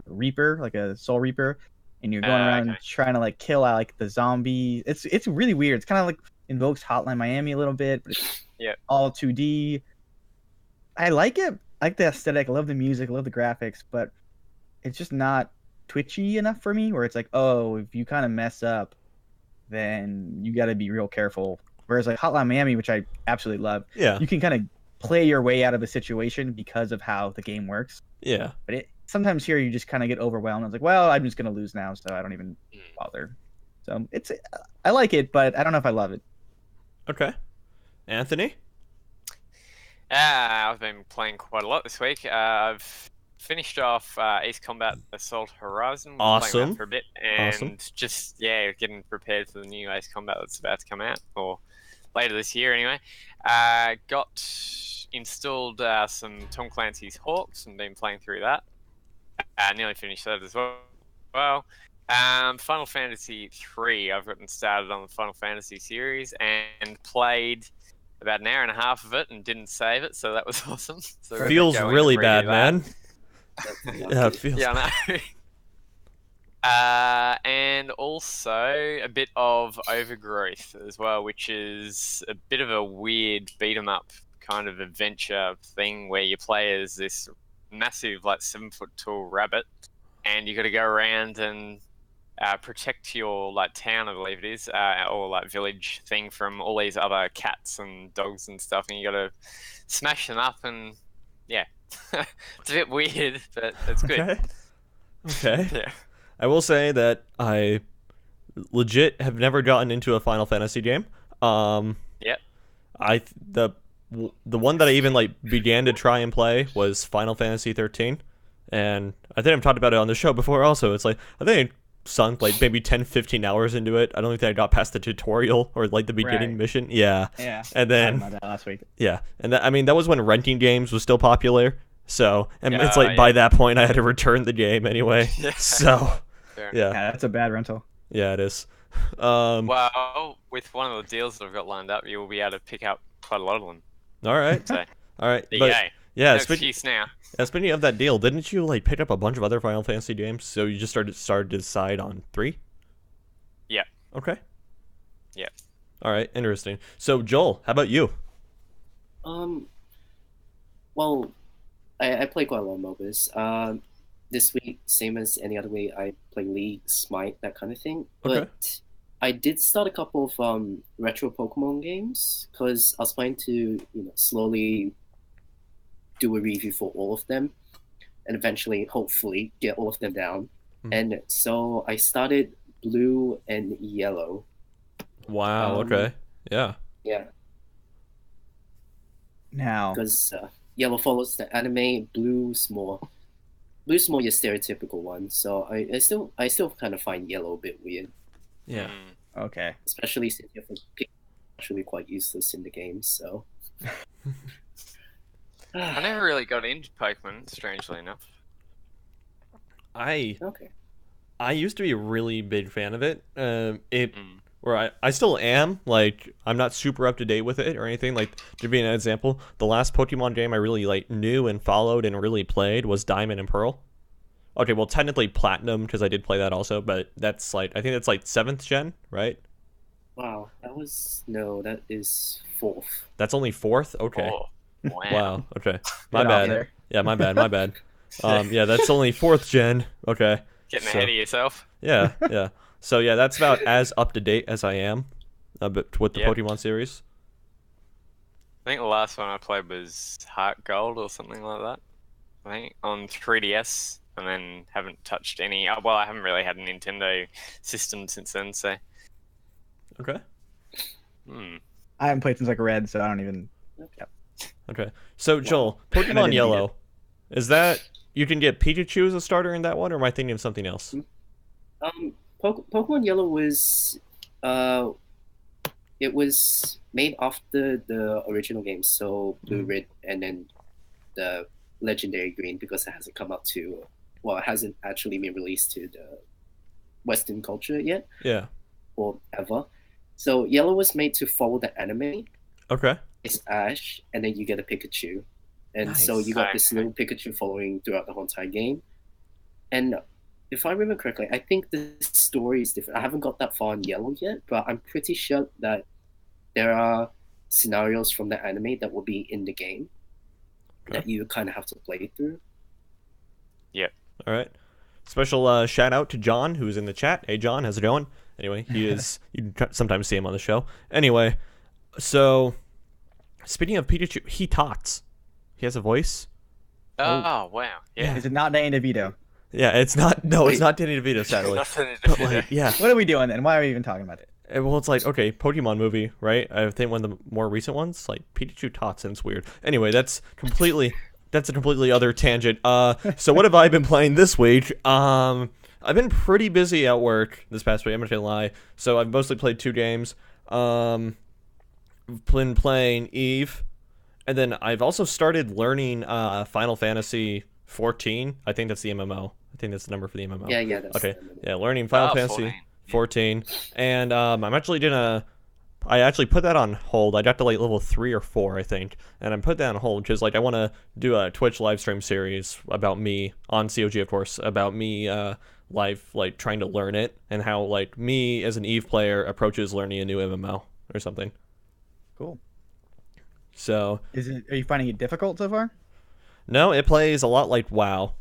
Reaper, like a Soul Reaper, and you're going around Okay. trying to like kill out like the zombies. It's really weird. It's kind of like invokes Hotline Miami a little bit, but it's Yep. all 2D. I like it. I like the aesthetic. I love the music. I love the graphics, but it's just not twitchy enough for me. Where it's like, oh, if you kind of mess up, then you got to be real careful. Whereas like Hotline Miami, which I absolutely love, Yeah. you can kind of play your way out of a situation because of how the game works. Yeah. But sometimes here you just kind of get overwhelmed. It's like, well, I'm just gonna lose now, so I don't even bother. So I like it, but I don't know if I love it. Okay. Anthony? I've been playing quite a lot this week. I've finished off Ace Combat Assault Horizon. Playing Awesome. that for a bit, and Awesome. just getting prepared for the new Ace Combat that's about to come out, or later this year anyway. Got installed some Tom Clancy's Hawks and been playing through that. Nearly finished that as well. Final Fantasy 3, I've gotten started on the Final Fantasy series and played about an hour and a half of it and didn't save it, so that was awesome. So we're gonna Feels go in really and bad, redo that. man. Yeah, it feels Yeah, I know. And also a bit of Overgrowth as well, which is a bit of a weird beat 'em up kind of adventure thing where you play as this massive, like 7-foot tall rabbit, and you got to go around and protect your like town, I believe it is, or like village thing from all these other cats and dogs and stuff, and you got to smash them up, and yeah, it's a bit weird, but it's good. Okay. Okay. Yeah. I will say that I legit have never gotten into a Final Fantasy game. Yep. The one that I even like began to try and play was Final Fantasy 13, and I think I've talked about it on the show before. Also, it's like I think I sunk like maybe 10-15 hours into it. I don't think I got past the tutorial or like the beginning Right. mission. Yeah. Yeah. And then Talked about that last week. yeah, and that was when renting games was still popular. So, and it's Yeah, like by that point I had to return the game anyway. Yeah. So, Fair yeah, Yeah, that's a bad rental. yeah, it is. Well, with one of the deals that I've got lined up, you will be able to pick up quite a lot of them. All right, So, all right, there but you go. yeah, No speaking excuse now. speaking of that deal, didn't you like pick up a bunch of other Final Fantasy games? So you just started to decide on 3? Yeah. Okay. Yeah. All right, interesting. So Joel, how about you? Well, I play quite a lot of MOBAs. This week, same as any other week, I play League, Smite, that kind of thing. Okay. But I did start a couple of retro Pokemon games because I was planning to, slowly do a review for all of them, and eventually, hopefully, get all of them down. Mhm. And so I started Blue and Yellow. Wow. Okay. Yeah. Yeah, Now, because Yellow follows the anime, Blue's more your stereotypical one. So I still kind of find Yellow a bit weird, Yeah. okay. especially since you're actually quite useless in the game. So I never really got into Pokemon, strangely enough. I okay. used to be a really big fan of it. It Mm. where I still am, like, I'm not super up to date with it or anything. Like, to be an example, the last Pokemon game I really, like, knew and followed and really played was Diamond and Pearl. Okay, well, technically Platinum, because I did play that also, but that's, like, I think that's, like, 7th gen, right? Wow, that is 4th. That's only 4th? Okay. Oh, wow. Wow, okay. My Get off bad. there. Yeah, my bad. Yeah, that's only 4th gen. Okay. Getting So- ahead of yourself. Yeah, yeah. So, yeah, that's about as up to date as I am but with the Yep. Pokemon series. I think the last one I played was Heart Gold or something like that. I think on 3DS, and then haven't touched any. Well, I haven't really had a Nintendo system since then, so. Okay. I haven't played since like Red, so I don't even. Okay. So, Joel, And I Pokemon didn't beat Yellow, is that you can get Pikachu as a starter in that one, or am I thinking of something else? Pokemon Yellow was it was made after the original game, so Blue, Red, and then the Legendary Green, because it hasn't come out to, well, it hasn't actually been released to the Western culture yet, Yeah. or ever. So Yellow was made to follow the anime. Okay. It's Ash, and then you get a Pikachu. and so Nice. you got this Okay. little Pikachu following throughout the whole entire game. And if I remember correctly, I think the story is different. I haven't got that far in Yellow yet, but I'm pretty sure that there are scenarios from the anime that will be in the game that you kind of have to play through. All right. Special shout out to John, who's in the chat. Hey, John, how's it going? Anyway, he is. You sometimes see him on the show. Anyway, so speaking of Pikachu, he talks. He has a voice. Oh, wow. Yeah. Is it not Danny DeVito? Yeah, it's not. No, it's Wait. not Danny DeVito, sadly. Nothing to But do like, yeah. What are we doing then? Why are we even talking about it? Well, it's like, okay, Pokemon movie, right? I think one of the more recent ones, like Pikachu tots, and it's weird. Anyway, that's a completely other tangent. So what have I been playing this week? I've been pretty busy at work this past week. I'm not gonna lie. So I've mostly played 2 games. Been playing Eve, and then I've also started learning Final Fantasy 14. I think that's the MMO. I think that's the number for the MMO. Yeah, that's Okay. Yeah, learning Final Fantasy 14. And I actually put that on hold. I got to like level 3 or 4, I think, and I put that on hold because like I want to do a Twitch live stream series about me on COG, of course, about me live like trying to learn it and how like me as an Eve player approaches learning a new MMO or something. Cool. So Are you finding it difficult so far? no, it plays a lot like WoW,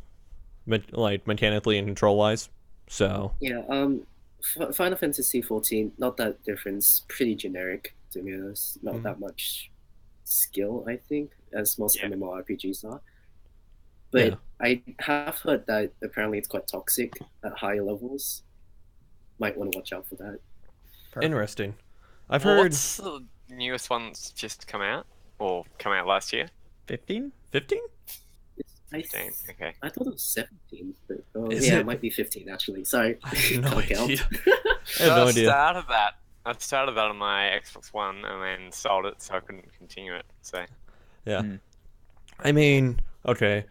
like mechanically and control wise. So Yeah, Final Fantasy 14, not that different, pretty generic to be honest. Not that much skill, I think, as most MMORPGs are. But Yeah. I have heard that apparently it's quite toxic at higher levels. Might want to watch out for that. Perfect. interesting. I've Well, heard what's the newest one that's just come out? Or come out last year? 15? 15. I, 15. Okay. I thought it was 17, but Is yeah, it? it might be 15 actually. Sorry, I have no Can't count. idea. I have no idea. I started that on my Xbox One and then sold it so I couldn't continue it. So Yeah. Mm. I mean, okay.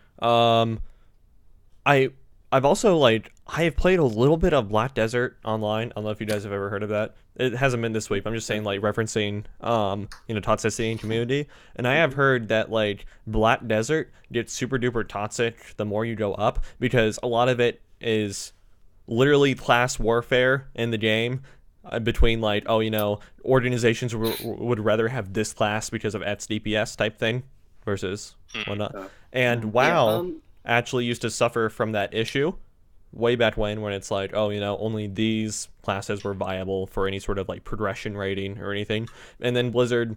I've also like I have played a little bit of Black Desert online. I don't know if you guys have ever heard of that. It hasn't been this week. I'm just saying like referencing toxicity and community. And I have heard that like Black Desert gets super duper toxic the more you go up because a lot of it is literally class warfare in the game between like organizations would rather have this class because of its DPS type thing versus whatnot. And WoW actually used to suffer from that issue way back when it's like, only these classes were viable for any sort of like progression rating or anything. And then Blizzard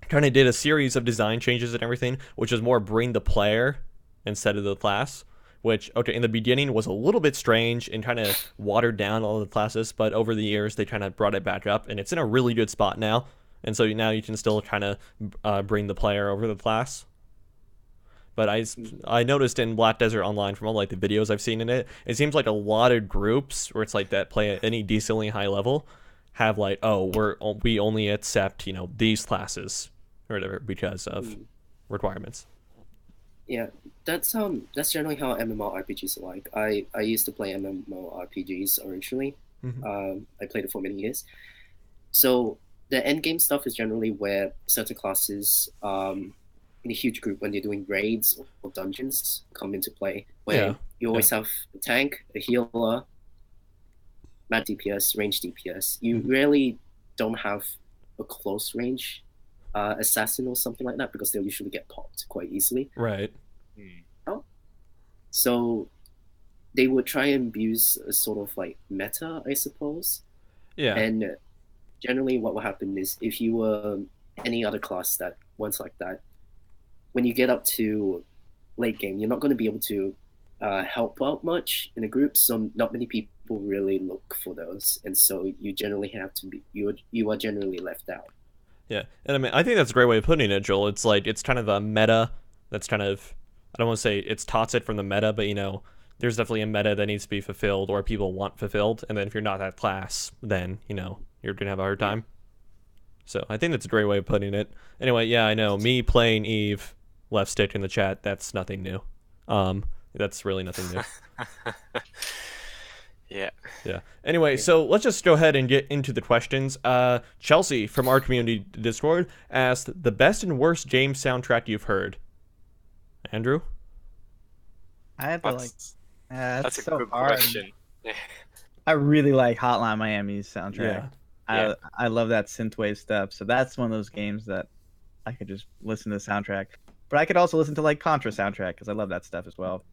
kind of did a series of design changes and everything, which is more bring the player instead of the class, which, in the beginning was a little bit strange and kind of watered down all the classes, but over the years they kind of brought it back up and it's in a really good spot now. And so now you can still kind of bring the player over the class. But I noticed in Black Desert Online from all like the videos I've seen in it, it seems like a lot of groups where it's like that play at any decently high level have like, we only accept these classes or whatever because of requirements. Yeah, that's generally how MMORPGs are like. I used to play MMORPGs originally. I played it for many years. So the end game stuff is generally where certain classes in a huge group when they're doing raids or dungeons come into play, where you always have a tank, a healer, mad DPS, range DPS. You rarely don't have a close range assassin or something like that because they'll usually get popped quite easily. Right. So they would try and use a sort of like meta, I suppose. Yeah. And generally what will happen is if you were any other class that wants like that, when you get up to late game, you're not going to be able to help out much in a group. So not many people really look for those. And so you generally have to be, you are generally left out. Yeah. And I mean, I think that's a great way of putting it, Joel. It's like, it's kind of a meta that's kind of, I don't want to say it's toxic from the meta, but there's definitely a meta that needs to be fulfilled or people want fulfilled. And then if you're not that class, then, you're going to have a hard time. So I think that's a great way of putting it. Anyway, yeah, I know. Me playing Eve, left stick in the chat, that's nothing new. That's really nothing new. Yeah. Anyway, so let's just go ahead and get into the questions. Chelsea from our community Discord asked the best and worst game soundtrack you've heard. Andrew? I have to like. That's, That's that's a so good hard. question. I really like Hotline Miami's soundtrack. Yeah. I love that synthwave stuff. So that's one of those games that I could just listen to the soundtrack. But I could also listen to like Contra soundtrack because I love that stuff as well.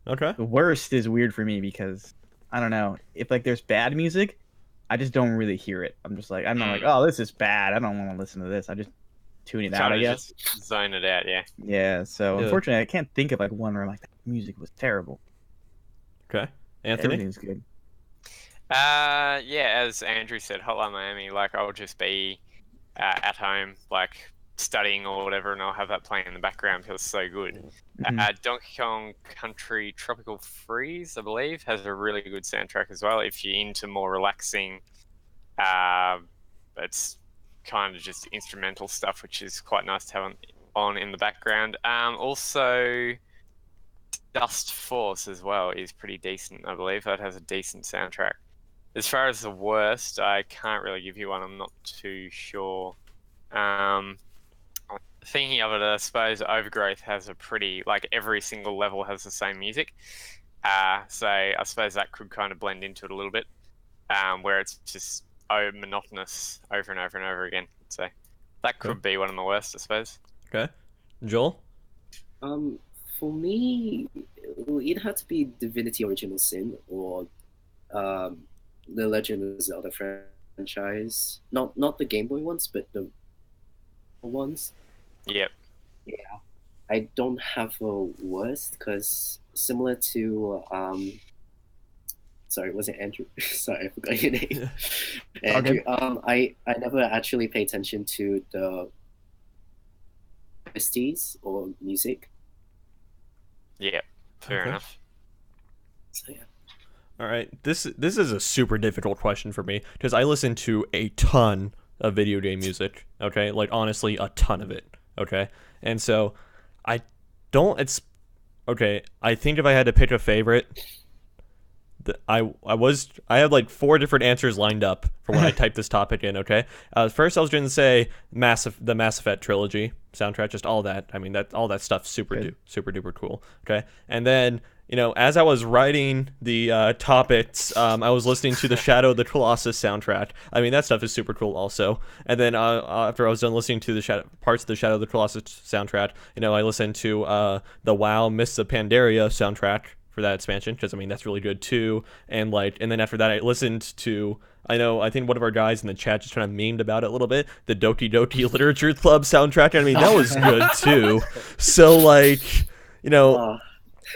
Okay. The worst is weird for me because I don't know if like there's bad music, I just don't really hear it. I'm just like I'm not like oh this is bad. I don't want to listen to this. I just tune it out. Kind I of guess. just zone it out, yeah. Yeah. So Yeah. unfortunately, I can't think of like one where I'm like that music was terrible. Okay. Anthony? Everything's good. Yeah, as Andrew said, Hotline Miami, like I'll just be at home, like studying or whatever, and I'll have that playing in the background because it's so good. Mhm. Donkey Kong Country Tropical Freeze, I believe, has a really good soundtrack as well. If you're into more relaxing, it's kind of just instrumental stuff, which is quite nice to have on in the background. Also, Dust Force as well is pretty decent, I believe. That has a decent soundtrack. As far as the worst, I can't really give you one. I'm not too sure. Thinking of it, I suppose Overgrowth has a pretty, like every single level has the same music. So I suppose that could kind of blend into it a little bit, where it's just monotonous over and over and over again. So that could be one of my worst, I suppose. Okay. Joel? For me, it either had to be Divinity Original Sin or the Legend of Zelda franchise. Not the Game Boy ones, but the ones. Yep. Yeah, I don't have a worst because similar to sorry, was it Andrew? Sorry, I forgot your name. Andrew. I never actually pay attention to the OSTs or music. Yep. Fair Okay. enough. So yeah. All right. This is a super difficult question for me because I listen to a ton of video game music. Okay, like honestly, a ton of it. Okay, and so I don't. It's okay. I think if I had to pick a favorite, I had like 4 different answers lined up for when I typed this topic in. Okay, first I was going to say the Mass Effect trilogy soundtrack, just all that. I mean all that stuff super duper cool. Okay, and then as I was writing the topics, I was listening to the Shadow of the Colossus soundtrack. I mean that stuff is super cool also. And then after I was done listening to the parts of the Shadow of the Colossus soundtrack, I listened to the WoW Mists of Pandaria soundtrack for that expansion because I mean that's really good too. And then after that I listened to I think one of our guys in the chat just kind of memed about it a little bit, the Doki Doki Literature Club soundtrack. I mean that was good too. So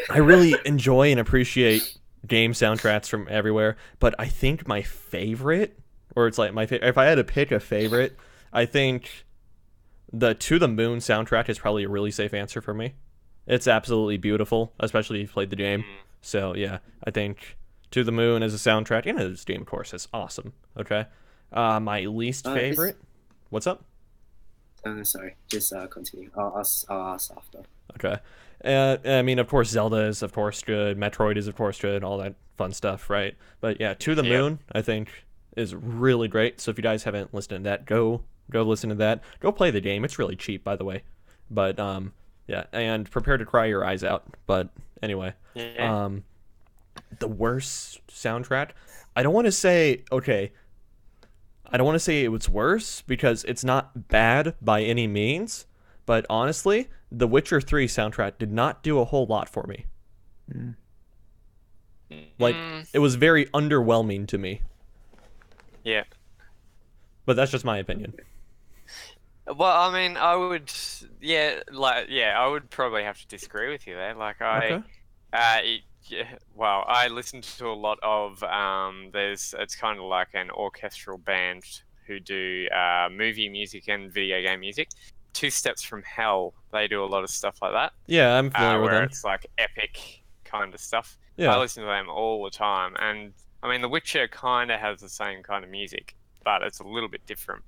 I really enjoy and appreciate game soundtracks from everywhere, but I think my favorite, or it's like if I had to pick a favorite, I think the To the Moon soundtrack is probably a really safe answer for me. It's absolutely beautiful, especially if you've played the game. So yeah, I think To the Moon as a soundtrack, and this game, of course, is awesome. Okay, my least favorite. What's up? Sorry, just continue. I'll ask after. Okay. I mean, of course, Zelda is, of course, good. Metroid is, of course, good. All that fun stuff, right? But yeah, To the Moon, I think, is really great. So if you guys haven't listened to that, go listen to that. Go play the game. It's really cheap, by the way. But yeah, and prepare to cry your eyes out. But anyway, the worst soundtrack. I don't want to say it was worse because it's not bad by any means. But honestly, The Witcher 3 soundtrack did not do a whole lot for me. Like, it was very underwhelming to me. Yeah. But that's just my opinion. Well, I mean, I would probably have to disagree with you there. Like, I listen to a lot of, it's kind of like an orchestral band who do movie music and video game music. Two Steps from Hell, they do a lot of stuff like that. Yeah, I'm familiar with them. Where it's like epic kind of stuff. Yeah. I listen to them all the time. And, I mean, The Witcher kind of has the same kind of music, but it's a little bit different.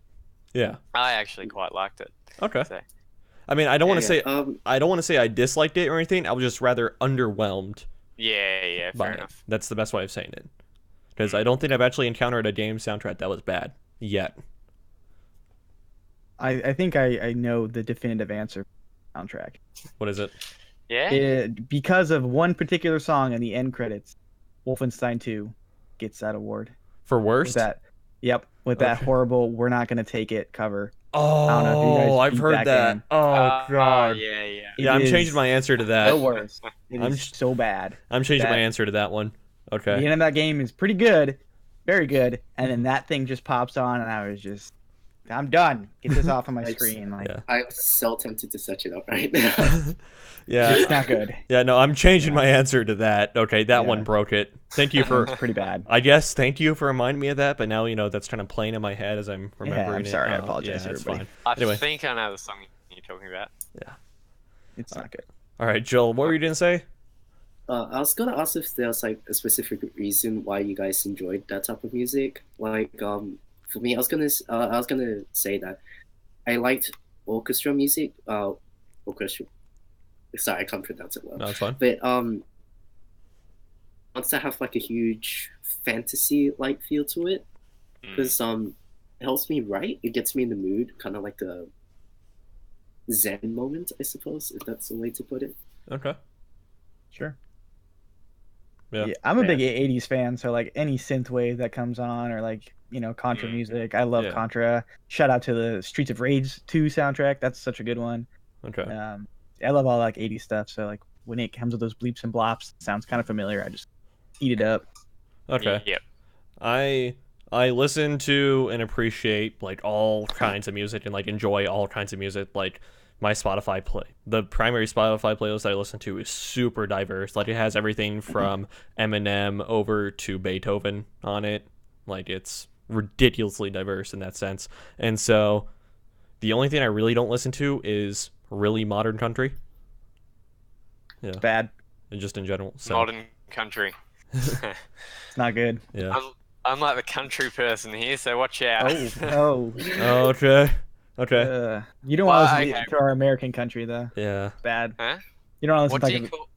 Yeah. I actually quite liked it. Okay. So. I mean, I don't want to say I disliked it or anything. I was just rather underwhelmed. Yeah, fair enough. That's the best way of saying it. Because I don't think I've actually encountered a game soundtrack that was bad yet. I think I know the definitive answer. soundtrack. What is it? Yeah. Because of one particular song in the end credits, Wolfenstein 2 gets that award. For With worst? that, with that Okay. horrible "We're Not Gonna Take It" cover. Oh, I don't know if you guys I've beat heard that. game. Oh god. Yeah. It Yeah, I'm changing is my answer to the that. worst. It I'm is ch- so bad. I'm changing my that- answer to that one. The Okay. end of that game is pretty good, very good, and then that thing just pops on, and I was just, I'm done. Get this off of my It's- screen. Like, Yeah. I'm so tempted to search it up right now. Yeah. it's not good. Yeah, no, I'm changing my answer to that. Okay, that Yeah. one broke it. Thank you for It's pretty bad. I guess thank you for reminding me of that, but now that's kind of playing in my head as I'm remembering I'm sorry, it. I apologize, Yeah, it's everybody. fine. I Anyway. think I know the song you're talking about. It's not good. All right, Joel, what were you gonna say? I was gonna ask if there's like a specific reason why you guys enjoyed that type of music. Like, for me, I was gonna say that I liked orchestra music. Orchestra. Sorry, I can't pronounce it well. No, it's fine. But wants to have like a huge fantasy-like feel to it, because it helps me write. It gets me in the mood, kind of like a Zen moment, I suppose, if that's the way to put it. Okay. Sure. Yeah. I'm a big 80s fan, so like any synth wave that comes on, or like, Contra music. I love Yeah. Contra. Shout out to the Streets of Rage 2 soundtrack. That's such a good one. Okay. I love all like 80s stuff, so like when it comes with those bleeps and blops, it sounds kind of familiar. I just eat it up. Okay. Yep. I listen to and appreciate like all kinds of music and like enjoy all kinds of music. Like my the primary Spotify playlist I listen to is super diverse. Like it has everything from Eminem over to Beethoven on it. Like it's ridiculously diverse in that sense. And so the only thing I really don't listen to is really modern country. Yeah. Bad. And just in general. So Modern country. It's not good. yeah. I'm like the country person here, so watch out. Oh. Okay. Okay. You don't Well, want to listen okay. to our American country though. Yeah. Bad. Huh? You don't want to What listen do to you call?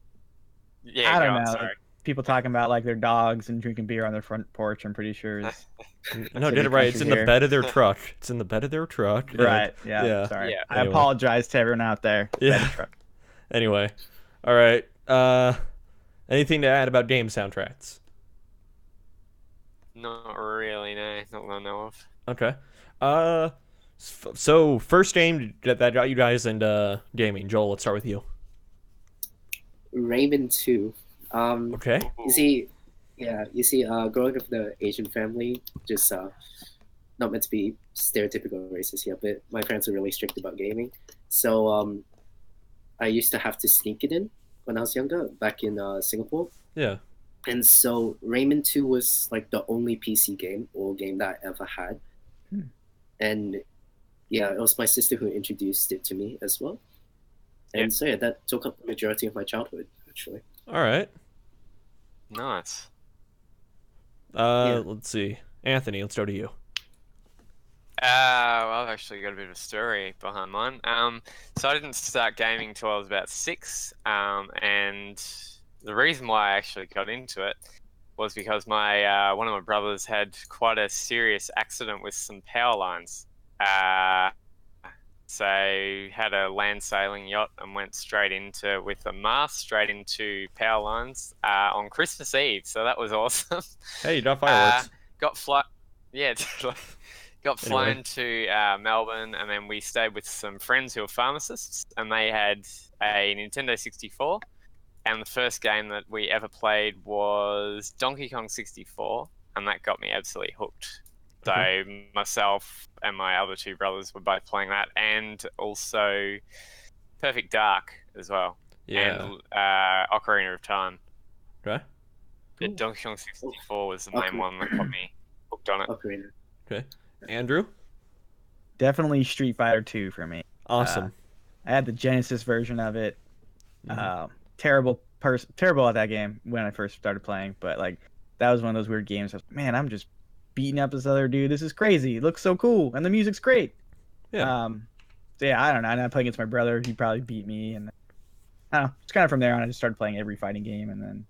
Yeah, I don't go on, know. sorry. people talking about like their dogs and drinking beer on their front porch. I'm pretty sure. Is, No, a get it big right. It's in country the here. bed of their truck. It's in the bed of their truck. Right. Yeah. Yeah. Sorry. Yeah. I Anyway. apologize to everyone out there. Yeah. Bed truck. Anyway. All right. Anything to add about game soundtracks? Not really, no. Not that I know of. Okay. So first game that got you guys into gaming. Joel, let's start with you. Raymond 2. Okay. You see, growing up in an Asian family, just not meant to be stereotypical racist here, but my parents were really strict about gaming. So I used to have to sneak it in when I was younger, back in Singapore. Yeah. And so Raymond 2 was like the only PC game or game that I ever had. And yeah, it was my sister who introduced it to me as well. And Yeah. so yeah, that took up the majority of my childhood, actually. All right. Nice. Let's see. Anthony, let's go to you. Well, I've actually got a bit of a story behind mine. So I didn't start gaming till I was about 6. And the reason why I actually got into it was because my one of my brothers had quite a serious accident with some power lines. So had a land sailing yacht and went with a mast straight into power lines on Christmas Eve. So that was awesome. Hey, you got fireworks. Got flown to Melbourne, and then we stayed with some friends who were pharmacists, and they had a Nintendo 64. And the first game that we ever played was Donkey Kong 64, and that got me absolutely hooked. So myself and my other two brothers were both playing that, and also Perfect Dark as well. Yeah. And Ocarina of Time. Okay. But Donkey Kong 64 was the main one that got me hooked on it. Ocarina. Okay. Andrew? Definitely Street Fighter 2 for me. Awesome. I had the Genesis version of it. Terrible at that game when I first started playing, but like that was one of those weird games. I was, man, I'm just beating up this other dude. This is crazy. It looks so cool, and the music's great. Yeah. So yeah, I don't know. And I played against my brother. He probably beat me, and I don't know. It's kind of from there on. I just started playing every fighting game, and then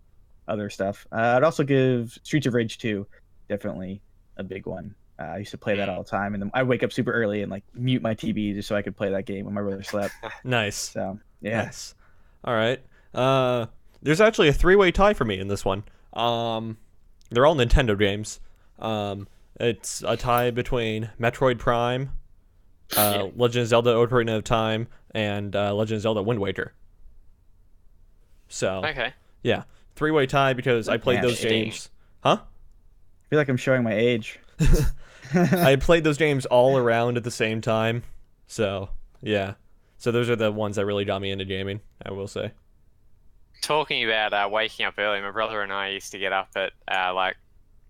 other stuff. I'd also give Streets of Rage 2, definitely a big one. I used to play that all the time, and then I wake up super early and like mute my TV just so I could play that game when my brother slept. Nice. So yeah, Nice. All right. There's actually a three-way tie for me in this one. They're all Nintendo games. It's a tie between Metroid Prime, Legend of Zelda: Ocarina of Time, and Legend of Zelda: Wind Waker. So Okay. yeah, three-way tie because I played those Interesting. games. Huh? I feel like I'm showing my age. I played those games all around at the same time. So yeah. So those are the ones that really got me into gaming, I will say. Talking about waking up early, my brother and I used to get up at like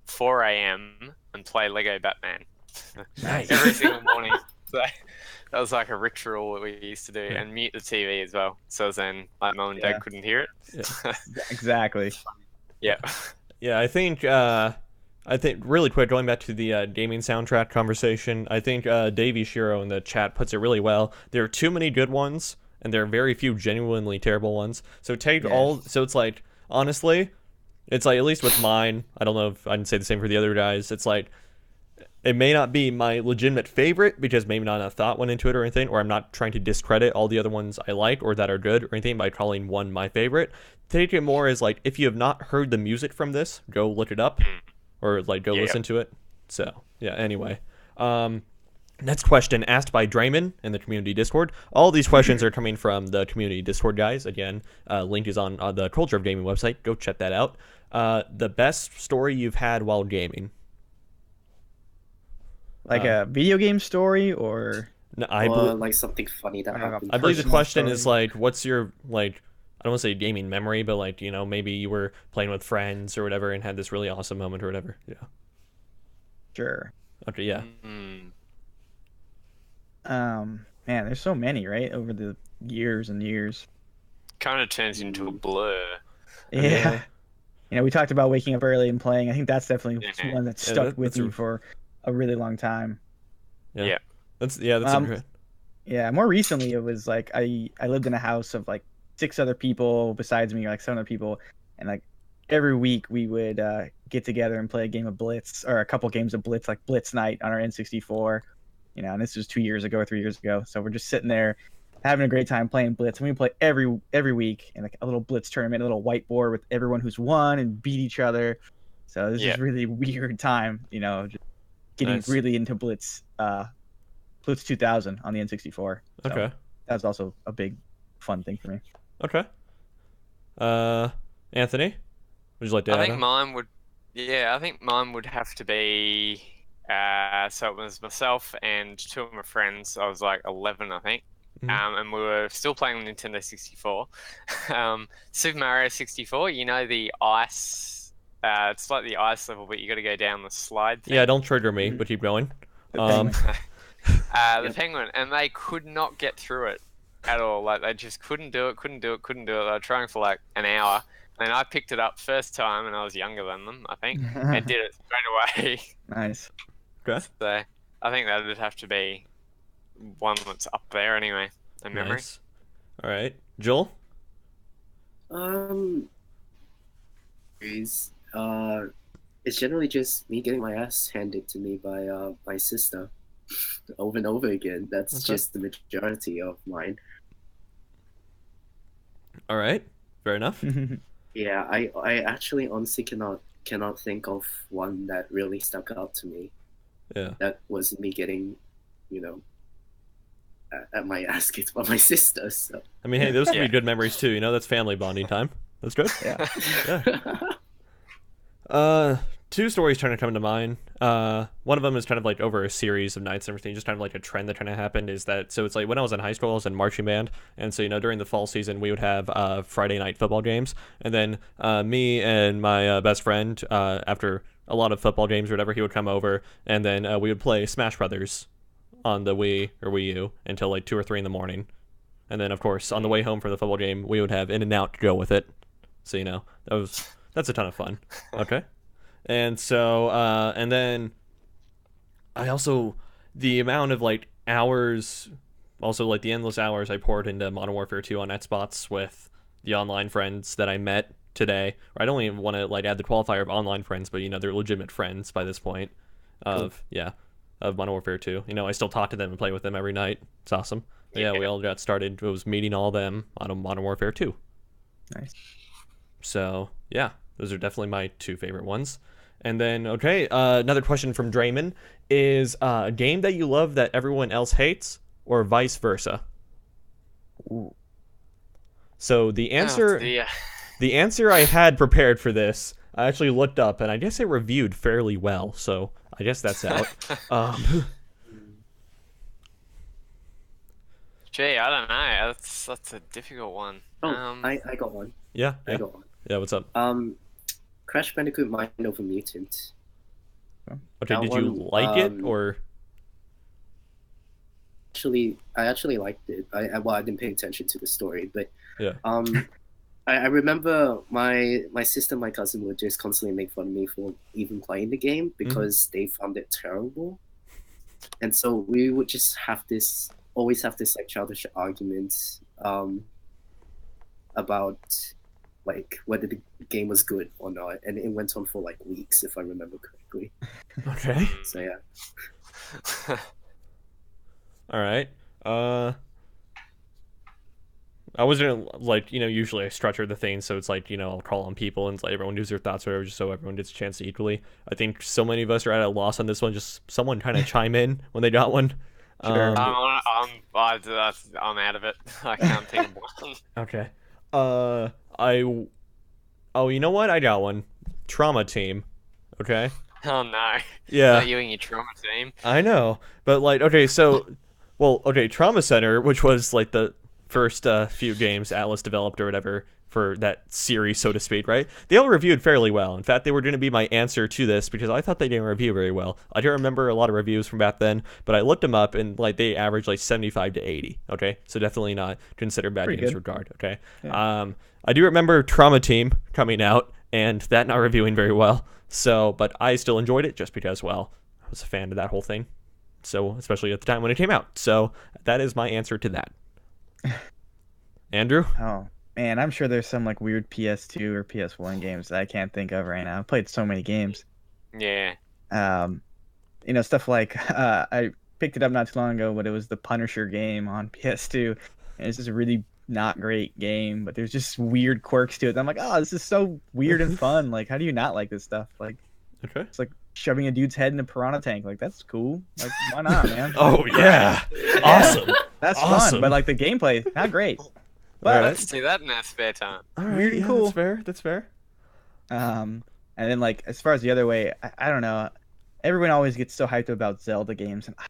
4 a.m. and play Lego Batman Nice. every single morning. So that was like a ritual that we used to do, and mute the TV as well. So then, like, mom and Yeah. dad couldn't hear it. Exactly. Yeah. Yeah, I think really quick, going back to the gaming soundtrack conversation, I think Davey Shiro in the chat puts it really well. There are too many good ones, and there are very few genuinely terrible ones. So so it's like, honestly, it's like, at least with mine, I don't know if I can say the same for the other guys, it's like, it may not be my legitimate favorite because maybe not enough thought went into it or anything, or I'm not trying to discredit all the other ones I like or that are good or anything by calling one my favorite. Take it more as like, if you have not heard the music from this, go look it up or like go listen to it. So yeah, anyway. Next question asked by Draymond in the community Discord. All these questions are coming from the community Discord guys. Again, link is on the Culture of Gaming website. Go check that out. The best story you've had while gaming. Like a video game story or No, Or like something funny that happened. I believe the personal question story. is like, what's your like? I don't want to say gaming memory, but like, you know, maybe you were playing with friends or whatever and had this really awesome moment or whatever. Yeah. sure. Okay. Yeah. Mm. Man, there's so many, right? Over the years and years. Kind of turns into a blur. Yeah. You know, we talked about waking up early and playing. I think that's definitely Mhm. one that Yeah, stuck with that's me for a really long time. Yeah. That's Um, a great. Yeah, more recently it was like I lived in a house of like 6 other people besides me, or like 7 other people, and like every week we would get together and play a game of Blitz or a couple games of Blitz, like Blitz Night on our N64. You know, and this was 2 years ago or 3 years ago. So we're just sitting there having a great time playing Blitz, and we play every week in like a little Blitz tournament, a little whiteboard with everyone who's won and beat each other. So this is really weird time, you know, just getting Nice. really into Blitz. Blitz 2000 on the N64. So Okay. that was also a big fun thing for me. Okay. Anthony, would you like to I add think on? mine would. Yeah, I think mine would have to be. So it was myself and 2 of my friends. I was like 11, I think. Mhm. And we were still playing Nintendo 64. Super Mario 64. You know the ice. It's like the ice level, but you got to go down the slide thing. Yeah, don't trigger me, but keep going. The penguin. The penguin, and they could not get through it at all. Like they just couldn't do it. They were trying for like an hour, and I picked it up first time, and I was younger than them, I think, and did it straight away. Nice. Okay. So I think that would have to be one that's up there anyway. In memory. Nice. All right, Joel. Is it's generally just me getting my ass handed to me by my sister over and over again. That's Okay. just the majority of mine. All right. Fair enough. Yeah, I actually honestly cannot think of one that really stuck out to me. Yeah. That was me getting, you know, at my ass kicked by my sister. So I mean, hey, those can Yeah. be good memories too. You know, that's family bonding time. That's good. Yeah. 2 stories trying to come to mind. One of them is kind of like over a series of nights and everything, just kind of like a trend that kind of happened is that, so it's like when I was in high school, I was in marching band. And so, you know, during the fall season, we would have Friday night football games. And then me and my best friend, after a lot of football games or whatever, he would come over and then we would play Smash Brothers on the Wii or Wii U until like 2 or 3 in the morning. And then, of course, on the way home from the football game, we would have In-N-Out to go with it. So, you know, that's a ton of fun. Okay. And so, and then I also, the amount of like hours, also like the endless hours I poured into Modern Warfare 2 on Xbox with the online friends that I met today. Or I don't even want to like add the qualifier of online friends, but you know, they're legitimate friends by this point. of Modern Warfare 2. You know, I still talk to them and play with them every night. It's awesome. But yeah, we all got started. It was meeting all of them on a Modern Warfare 2. Nice. So yeah, those are definitely my 2 favorite ones. And then another question from Draymond is a game that you love that everyone else hates, or vice versa. Ooh. So the answer, dear. the answer I had prepared for this, I actually looked up, and I guess it reviewed fairly well. So I guess that's out. Gee, I don't know. That's a difficult one. Oh, I got one. Yeah. I got one. Yeah. What's up? Crash Bandicoot Mind Over Mutant. Okay. that Did you one, like it or? I actually liked it. I didn't pay attention to the story, but Yeah. I remember my sister and my cousin would just constantly make fun of me for even playing the game because they found it terrible, and so we would just always have this like childish argument about like whether the game was good or not, and it went on for like weeks if I remember correctly. Okay. So yeah. All right. I wasn't like, usually I structure the thing so it's like, I'll call on people and like everyone gives their thoughts or whatever, just so everyone gets a chance to equally. I think so many of us are at a loss on this one. Just someone kind of chime in when they got one. Sure. I'm out of it. I can't think of one. Okay. You know what? I got one. Trauma Team. Okay. Oh no. Yeah. Not you and your trauma team. I know, but like, okay, Trauma Center, which was like the first few games Atlas developed or whatever for that series, so to speak, right? They all reviewed fairly well. In fact, they were going to be my answer to this because I thought they didn't review very well. I don't remember a lot of reviews from back then, but I looked them up and like they averaged like 75 to 80. Okay, so definitely not considered bad Pretty games good. regard. Okay, Yeah. I do remember Trauma Team coming out and that not reviewing very well. So, but I still enjoyed it just because, well, I was a fan of that whole thing. So, especially at the time when it came out. So, that is my answer to that. Andrew? Oh man, I'm sure there's some like weird PS2 or PS1 games that I can't think of right now. I've played so many games. Yeah. Stuff like I picked it up not too long ago, but it was the Punisher game on PS2, and it's just a really not great game, but there's just weird quirks to it. I'm like, oh, this is so weird and fun. Like, how do you not like this stuff? Like, Okay. it's like shoving a dude's head in a piranha tank. Like, that's cool. Like, why not, man? Oh, yeah. Awesome. That's awesome. fun, but like the gameplay, not great. All But right. Let's do that in our spare time. All right. Weird and Yeah, cool. That's fair. That's fair. and then like as far as the other way, I don't know. Everyone always gets so hyped about Zelda games, and I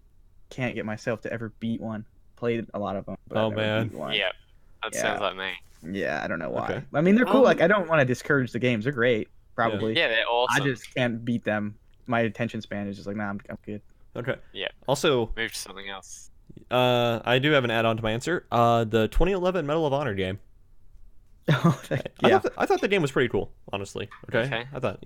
can't get myself to ever beat one. Played a lot of them, but Oh, I never man. beat one. Yeah. That Yeah. sounds like me. Yeah, I don't know why. Okay. I mean, they're cool. Um, Like, I don't want to discourage the games. They're great, probably. Yeah, they're awesome. I just can't beat them. My attention span is just like, nah, I'm good. Okay. Yeah. Also, Move to something else. I do have an add-on to my answer. The 2011 Medal of Honor game. Yeah. I thought the game was pretty cool, honestly. Okay. Okay. I thought,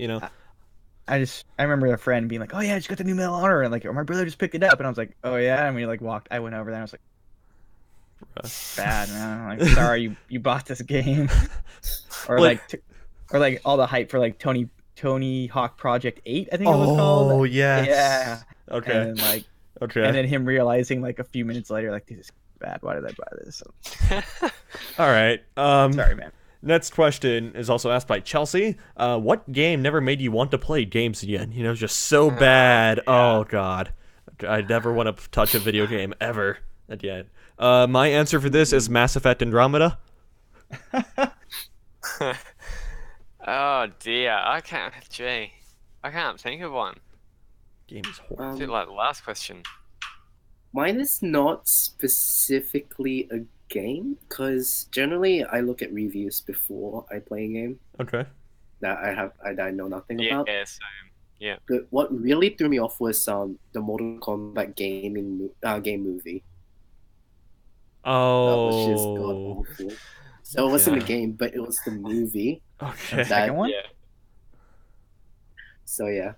I remember a friend being like, oh yeah, I just got the new Medal of Honor, and like, my brother just picked it up, and I was like, oh yeah, and we like I went over there, and I was like, bad man, I'm like, sorry, you bought this game, or like all the hype for like Tony Hawk Project 8, I think it was called. Oh, yes. Yeah. Okay. And then like, Okay. and then him realizing like a few minutes later, like, this is bad. Why did I buy this? So, All right. sorry, man. Next question is also asked by Chelsea. What game never made you want to play games again? Just so bad. yeah. Oh, God. I never want to touch a video game ever again. My answer for this is Mass Effect Andromeda. Oh dear, I can't think of one. Game is horrible. Is it like the last question? Mine is not specifically a game, because generally I look at reviews before I play a game Okay. that I know nothing Yeah, about. same. But what really threw me off was the Mortal Kombat game movie. That was just god Oh. awful. So it wasn't Yeah. a game, but it was the movie. Okay. That- Second one? Yeah. So yeah.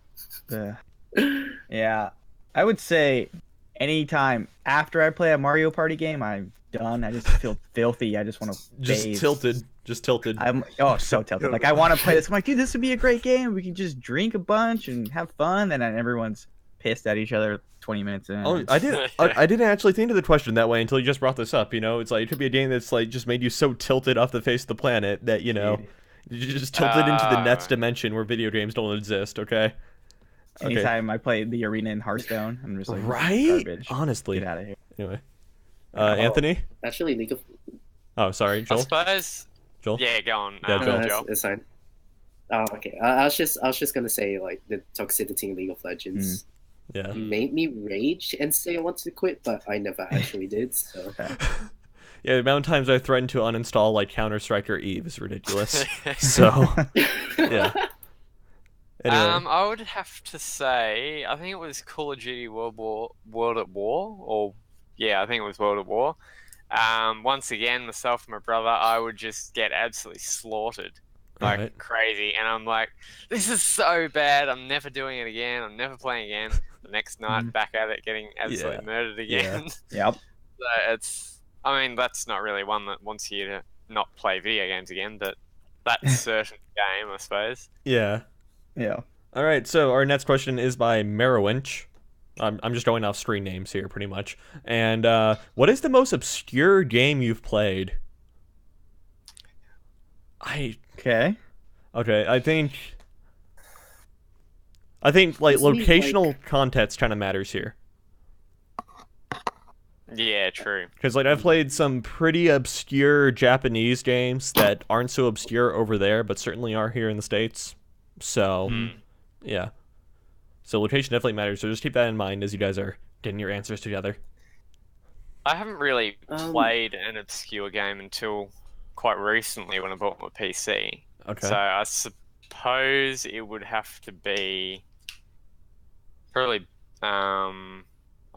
Yeah, I would say anytime after I play a Mario Party game, I'm done. I just feel filthy. I just want to Just tilted. Just tilted. I'm so tilted. Like, I want to play this. I'm like, dude, this would be a great game. We can just drink a bunch and have fun. And then everyone's pissed at each other 20 minutes in. Oh, I didn't actually think of the question that way until you just brought this up. You know, it's like it could be a game that's like just made you so tilted off the face of the planet that you know you just tilted into the next dimension where video games don't exist. Okay. Anytime I play the arena in Hearthstone, I'm just like, Right? garbage. Honestly. Get out of here. Anyway, Anthony. Actually, League of Oh, sorry, I Joel. suppose. Joel. Yeah, go on. Yeah, Joel. Joel. it's fine. Oh, okay. I was just gonna say like the toxicity in League of Legends Yeah. made me rage and say I want to quit, but I never actually did. So Yeah, the amount of times I threatened to uninstall like Counter Strike or Eve is ridiculous. So yeah. Anyway. I would have to say, I think it was Call of Duty World at War, or yeah, I think it was World at War. Once again, myself and my brother, I would just get absolutely slaughtered like Right. crazy, and I'm like, this is so bad. I'm never doing it again. I'm never playing again. The next night, back at it, getting absolutely murdered again. Yep. So it's, I mean, that's not really one that wants you to not play video games again, but that certain game, I suppose. Yeah. Yeah. All right, so our next question is by Merowinch. I'm just going off screen names here, pretty much. And what is the most obscure game you've played? Okay. Okay, I think like Doesn't he, locational context kind of matters here. Yeah, true. Because like I've played some pretty obscure Japanese games that aren't so obscure over there, but certainly are here in the States. So, yeah. So location definitely matters. So just keep that in mind as you guys are getting your answers together. I haven't really played an obscure game until quite recently when I bought my PC. Okay. So I suppose it would have to be probably, I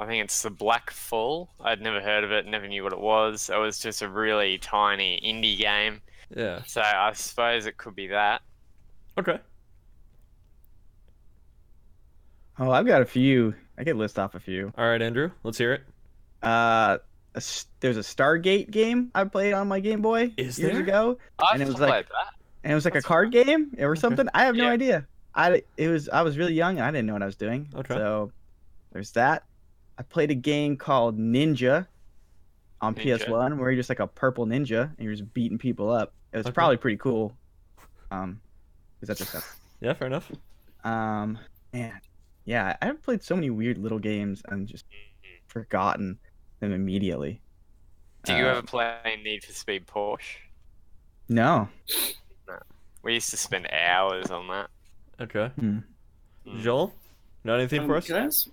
think it's The Black Full. I'd never heard of it, never knew what it was. It was just a really tiny indie game. Yeah. So I suppose it could be that. Okay. Oh, I've got a few. I could list off a few. All right, Andrew, let's hear it. There's a Stargate game I played on my Game Boy Is years there? ago, I've and it was played like, that. and it was like That's a card game or something. I have no Yeah. idea. I was really young and I didn't know what I was doing. Okay. So there's that. I played a game called Ninja on Ninja. PS1 where you're just like a purple ninja and you're just beating people up. It was Okay. probably pretty cool. Because that's just stuff. Yeah, fair enough. Man, yeah, I've played so many weird little games and just forgotten them immediately. Do you ever play Need for Speed Porsche? No. We used to spend hours on that. Okay. Hmm. Joel, know anything for us? Can I ask,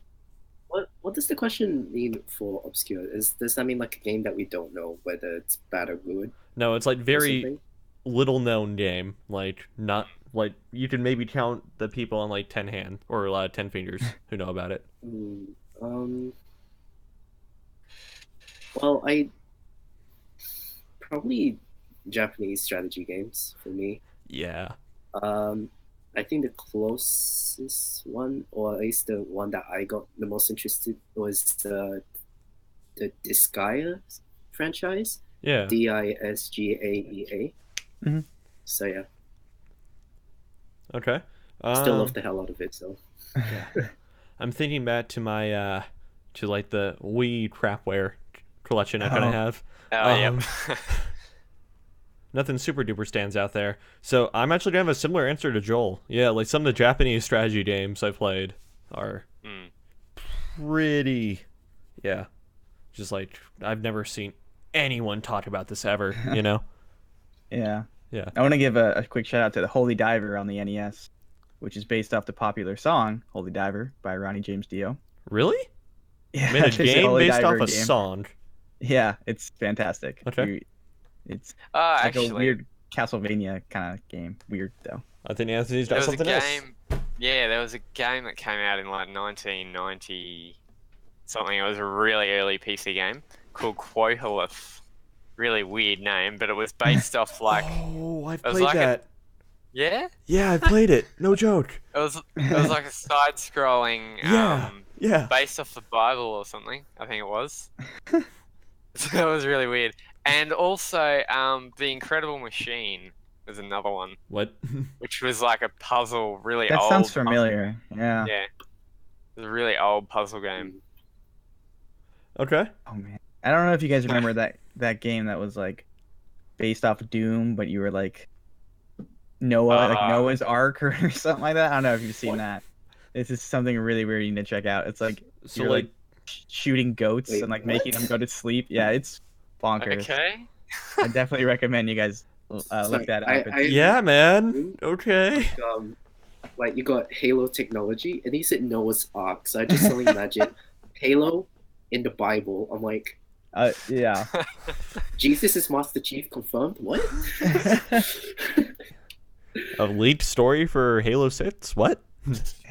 what does the question mean for obscure? Does that mean like a game that we don't know whether it's bad or good? No, it's like or very something? little known game. Like not like you can maybe count the people on like 10 hands or 10 fingers who know about it. Well, I probably Japanese strategy games for me. Yeah. I think the closest one, or at least the one that I got the most interested, was the Disgaea franchise. Yeah. Disgaea. Mhm. So yeah, Okay. still love the hell out of it. So I'm thinking back to my to like the Wii crapware collection I kind of Oh. have. Yep. Nothing super duper stands out there. So I'm actually gonna have a similar answer to Joel. Yeah, like some of the Japanese strategy games I played are pretty, yeah, just like I've never seen anyone talk about this ever. You know? Yeah. Yeah. I want to give a quick shout out to the Holy Diver on the NES, which is based off the popular song Holy Diver by Ronnie James Dio. Really? Yeah, Made a it's game Holy based Diver off a game. song. Yeah, it's fantastic. Okay. It's like Actually, a weird Castlevania kind of game. Weird though. I think Anthony's there got was a something else. game. Yeah, there was a game that came out in like 1990 something. It was a really early PC game called Quohalith. Really weird name, but it was based off like Oh, I've it was played like that. yeah. Yeah, I played it. No joke. It was like a side-scrolling Yeah. based off the Bible or something. I think it was. So it was really weird. And also, The Incredible Machine was another one, What? which was like a puzzle, really That old. sounds familiar. Yeah. Yeah. It's a really old puzzle game. Okay. Oh man, I don't know if you guys remember that game that was like based off Doom, but you were like Noah's Ark or something like that. I don't know if you've seen that. This is something really weird you need to check out. It's like So you're like, shooting goats Wait, and like what? making them go to sleep. Yeah, it's bonkers. Okay. I definitely recommend you guys look Sorry, that up. yeah, man. Okay. Like you got Halo technology, and he said Noah's Ark, so I just suddenly imagine Halo in the Bible. I'm like, Yeah. Jesus is Master Chief confirmed. What? A leaked story for Halo 6? What?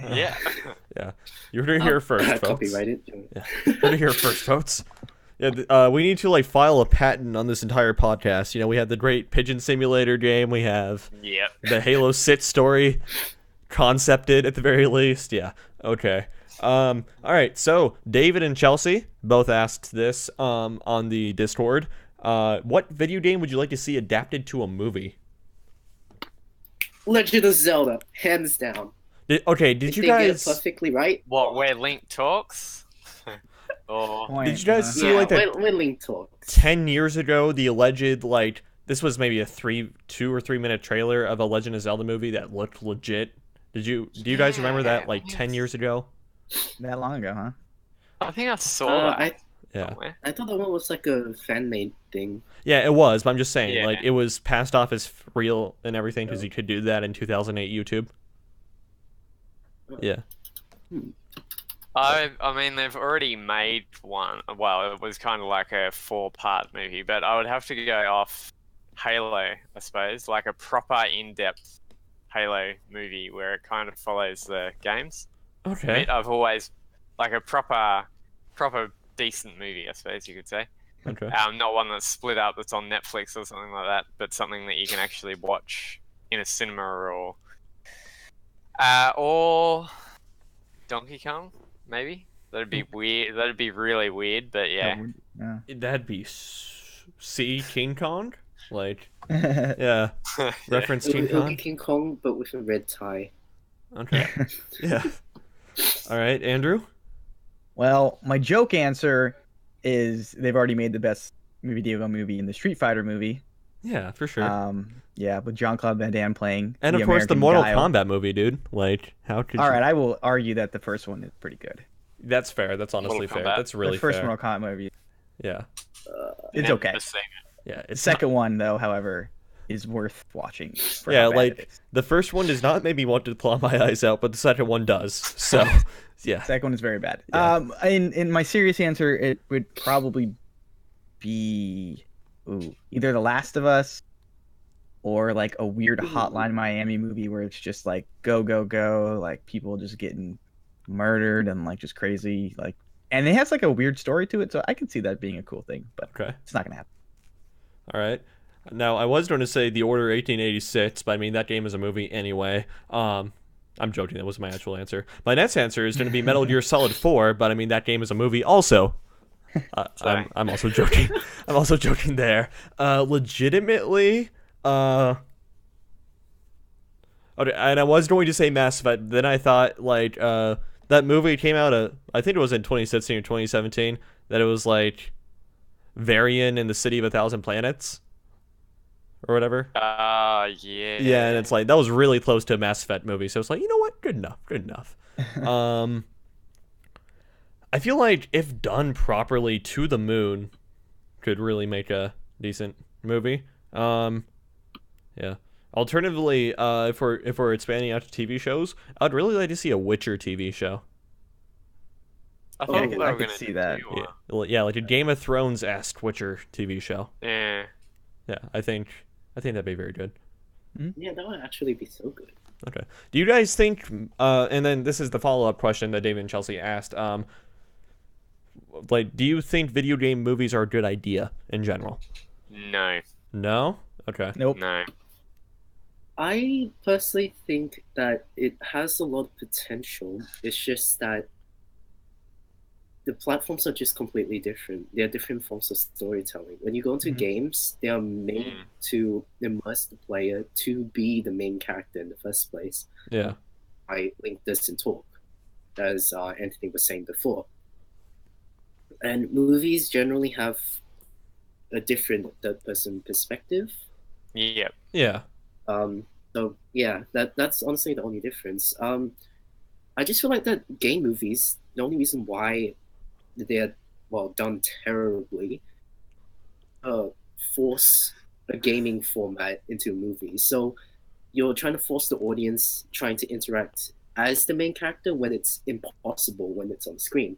Yeah. Yeah. You heard it here first, folks. Copyrighted. Yeah. Heard it here first, folks. Yeah, we need to like file a patent on this entire podcast. You know, we have the great Pigeon Simulator game. We have Yep. the Halo 6 story concepted at the very least. Yeah. Okay. All right. So David and Chelsea both asked this on the Discord. What video game would you like to see adapted to a movie? Legend of Zelda, hands down. Did If you they get it guys perfectly right? What, where Link talks? Or Point, Did you guys see Yeah, like that when Link talks. 10 years ago, the alleged like this was maybe a 2 or 3 minute trailer of a Legend of Zelda movie that looked legit? Do you guys remember that like 10 years ago? that long ago, huh? I think I saw that Yeah. somewhere. I thought that one was like a fan made thing. Yeah, it was, but I'm just saying, Yeah. like, it was passed off as real and everything because you could do that in 2008 YouTube. Yeah. I mean, they've already made one. Well, it was kind of like a 4-part movie, but I would have to go off Halo, I suppose, like a proper in-depth Halo movie where it kind of follows the games. Okay. I've always like a proper decent movie, I suppose you could say. Okay. Not one that's split up that's on Netflix or something like that, but something that you can actually watch in a cinema or Donkey Kong, maybe. That'd be weird. That'd be really weird, but yeah. Yeah. That'd be King Kong? Like, yeah. Reference King It'll be Kong? King Kong, but with a red tie. Okay. Yeah. All right, Andrew? Well, my joke answer is they've already made the best video game movie in the Street Fighter movie. Yeah, for sure. Yeah, with Jean-Claude Van Damme playing. And the of course, the American Mortal Guile. Kombat movie, dude. Like, how could All you... right, I will argue that the first one is pretty good. That's fair. That's honestly Mortal fair. Kombat. That's really the first fair. Mortal Kombat movie, Yeah. it's Never okay. seen it. Yeah. The It's second one, though, however, is worth watching. For Yeah, how bad like- it is. The first one does not make me want to claw my eyes out, but the second one does. So, yeah. Second one is very bad. Yeah. In my serious answer, it would probably be either The Last of Us or like a weird Hotline Miami movie where it's just like go go go, like people just getting murdered and like just crazy, like, and it has like a weird story to it, so I can see that being a cool thing, but Okay. it's not gonna happen. All right. Now, I was going to say The Order 1886, but I mean, that game is a movie anyway. I'm joking. That was my actual answer. My next answer is going to be Metal Gear Solid 4, but I mean, that game is a movie also. I'm also joking. I'm also joking there. Legitimately, okay, and I was going to say Mass Effect, then I thought, like, that movie came out, I think it was in 2016 or 2017, that it was, like, Varian in the City of a Thousand Planets, or whatever. Yeah. Yeah, and it's like, that was really close to a Mass Effect movie, so it's like, you know what? Good enough. I feel like if done properly, To the Moon could really make a decent movie. Yeah. Alternatively, if we're expanding out to TV shows, I'd really like to see a Witcher TV show. I Oh, thought I they could- were I could gonna see do that. Yeah, well, yeah, like a Game of Thrones-esque Witcher TV show. Yeah. Yeah, I think that'd be very good. Yeah, that would actually be so good. Okay. Do you guys think? And then this is the follow-up question that David and Chelsea asked. Like, do you think video game movies are a good idea in general? No. No. Okay. Nope. No. I personally think that it has a lot of potential. It's just that the platforms are just completely different. They're different forms of storytelling. When you go into Mhm. games, they are made to immerse the player to be the main character in the first place. Yeah. Link doesn't talk. as Anthony was saying before. And movies generally have a different third-person perspective. Yeah. Yeah. So yeah, that's honestly the only difference. I just feel like that game movies, the only reason why they're done terribly, force a gaming format into a movie. So you're trying to force the audience trying to interact as the main character when it's impossible when it's on screen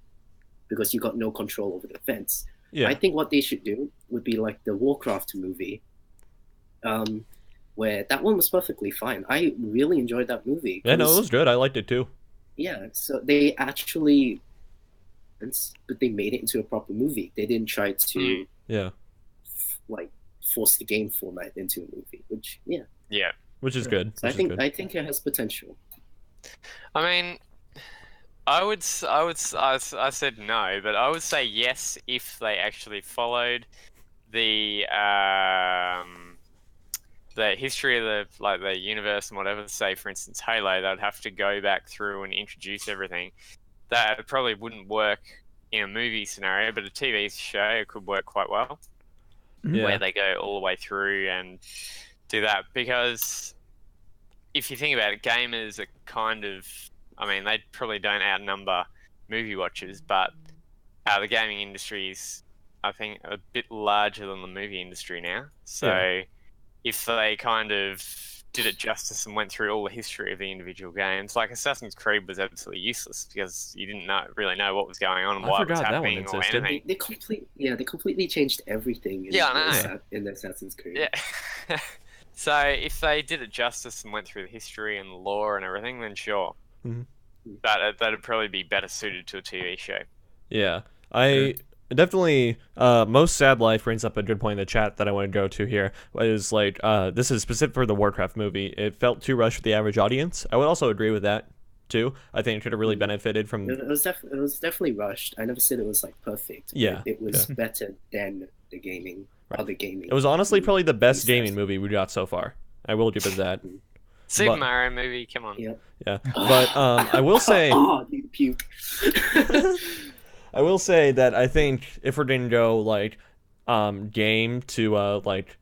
because you got no control over the events. Yeah. I think what they should do would be like the Warcraft movie, where that one was perfectly fine. I really enjoyed that movie. Yeah, no, it was good. I liked it too. Yeah, so they actually, but they made it into a proper movie. They didn't try to Yeah. like force the game format into a movie, which Yeah. Which is good. So Which is good. I think it has potential. I mean, I said no, but I would say yes if they actually followed the history of the universe and whatever. Say, for instance, Halo, they'd have to go back through and introduce everything. That probably wouldn't work in a movie scenario, but a TV show could work quite well, Yeah. where they go all the way through and do that. Because if you think about it, gamers are kind of, I mean, they probably don't outnumber movie watchers, but the gaming industry is, I think, a bit larger than the movie industry now. So if they kind of did it justice and went through all the history of the individual games, like Assassin's Creed was absolutely useless because you didn't really know what was going on and I why it was forgot that one happening or existed. anything. They completely changed everything in, Yeah, I know. in Assassin's Creed. Yeah. So if they did it justice and went through the history and the lore and everything, then sure. Mhm. That'd probably be better suited to a TV show. Yeah. I definitely most sad life brings up a good point in the chat that I want to go to here. Is like this is specific for the Warcraft movie. It felt too rushed for the average audience. I would also agree with that too. I think it could have really benefited from. It was definitely rushed. I never said it was like perfect. Yeah, it was better than the gaming. Right. Other gaming. It was honestly probably the best Yes. gaming movie we got so far. I will give it that. Super But- Mario movie, come on. Yeah. Yeah, but I will say. Oh, you puke. I will say that I think if we're gonna go like game to like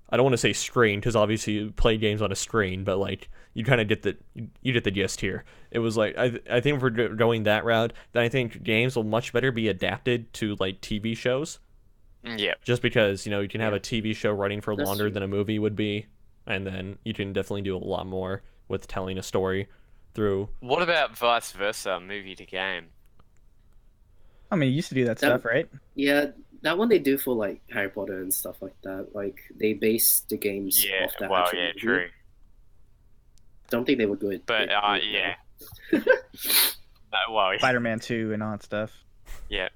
I don't want to say screen because obviously you play games on a screen, but like you kind of get the gist here. It was like I think if we're going that route, then I think games will much better be adapted to like TV shows. Yeah. Just because you can have a TV show running for That's longer true. than a movie would be, and then you can definitely do a lot more with telling a story through. What about vice versa, movie to game? I mean, you used to do that stuff, right? Yeah, that one they do for like Harry Potter and stuff like that. Like they base the games Yeah, off that well, actual yeah, movie. true. Don't think they would do it. But yeah. Well, yeah. Spider-Man 2 and all that stuff. Yeah.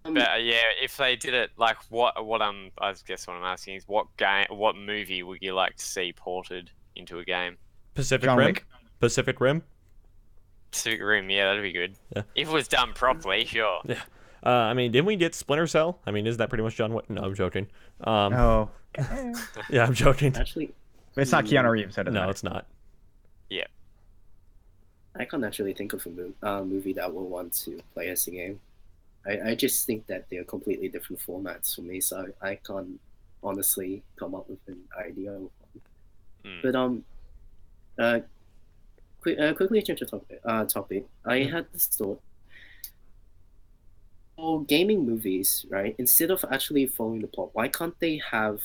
Um, But yeah, if they did it like I guess what I'm asking is what movie would you like to see ported into a game? Pacific John Rim. Wick. Pacific Rim. Pacific Rim, yeah, that'd be good. Yeah. If it was done properly, sure. I mean, didn't we get Splinter Cell? I mean, isn't that pretty much John Wick? No, I'm joking. Oh. Yeah, I'm joking. Actually, But it's not Keanu Reeves. So it doesn't No, matter. it's not. I can't actually think of a movie that will want to play as a game. I just think that they're completely different formats for me, so I can't honestly come up with an idea of one. But quickly change the topic. I had this thought. For gaming movies, right? Instead of actually following the plot, why can't they have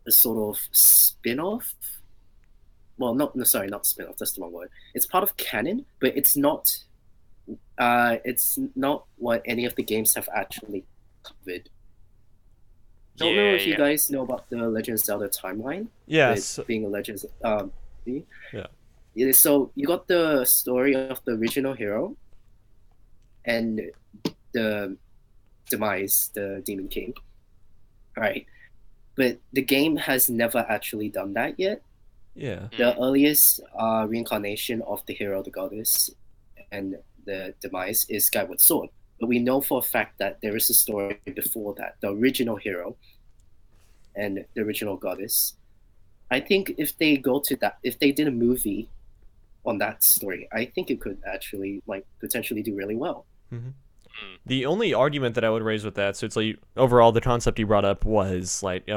a sort of spin-off? Well, not spin-off. That's the wrong word. It's part of canon, but it's not. It's not what any of the games have actually covered. Don't know if you guys know about the Legend of Zelda timeline. Yes. With being a Legend. Yeah. So you got the story of the original hero, and the demise, the Demon King. Right, but the game has never actually done that yet. Yeah. The earliest reincarnation of the hero, the goddess, and the demise is Skyward Sword. But we know for a fact that there is a story before that, the original hero and the original goddess. I think if they go to that, if they did a movie on that story, I think it could actually like potentially do really well. The only argument that I would raise with that, so it's like overall the concept you brought up was like,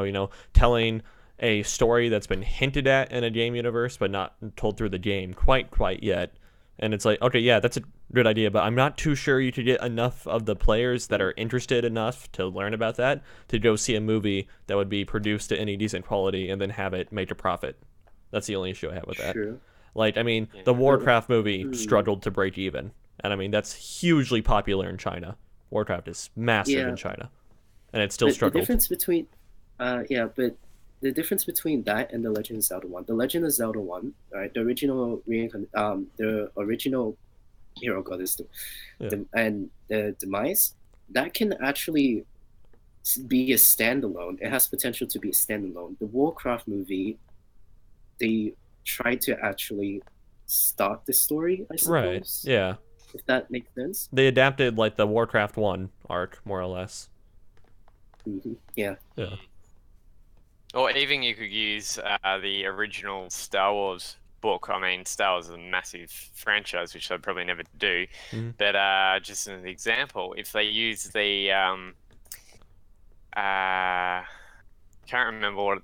telling a story that's been hinted at in a game universe but not told through the game quite yet. And it's like, okay, yeah, that's a good idea, but I'm not too sure you could get enough of the players that are interested enough to learn about that to go see a movie that would be produced to any decent quality and then have it make a profit. That's the only issue I have with that. True. Like, I mean, the Warcraft movie struggled to break even. And I mean, that's hugely popular in China. Warcraft is massive in China. And it still struggled. The difference between, but the difference between that and the Legend of Zelda 1, the Legend of Zelda 1, right, the original hero goddess, and the demise, that can actually be a standalone. It has potential to be a standalone. The Warcraft movie, they tried to actually start the story, I suppose. Right, yeah. If that makes sense. They adapted, like, the Warcraft 1 arc, more or less. Yeah. Yeah. Or even you could use the original Star Wars book. I mean, Star Wars is a massive franchise, which I'd probably never do. But just as an example, if they use the can't remember what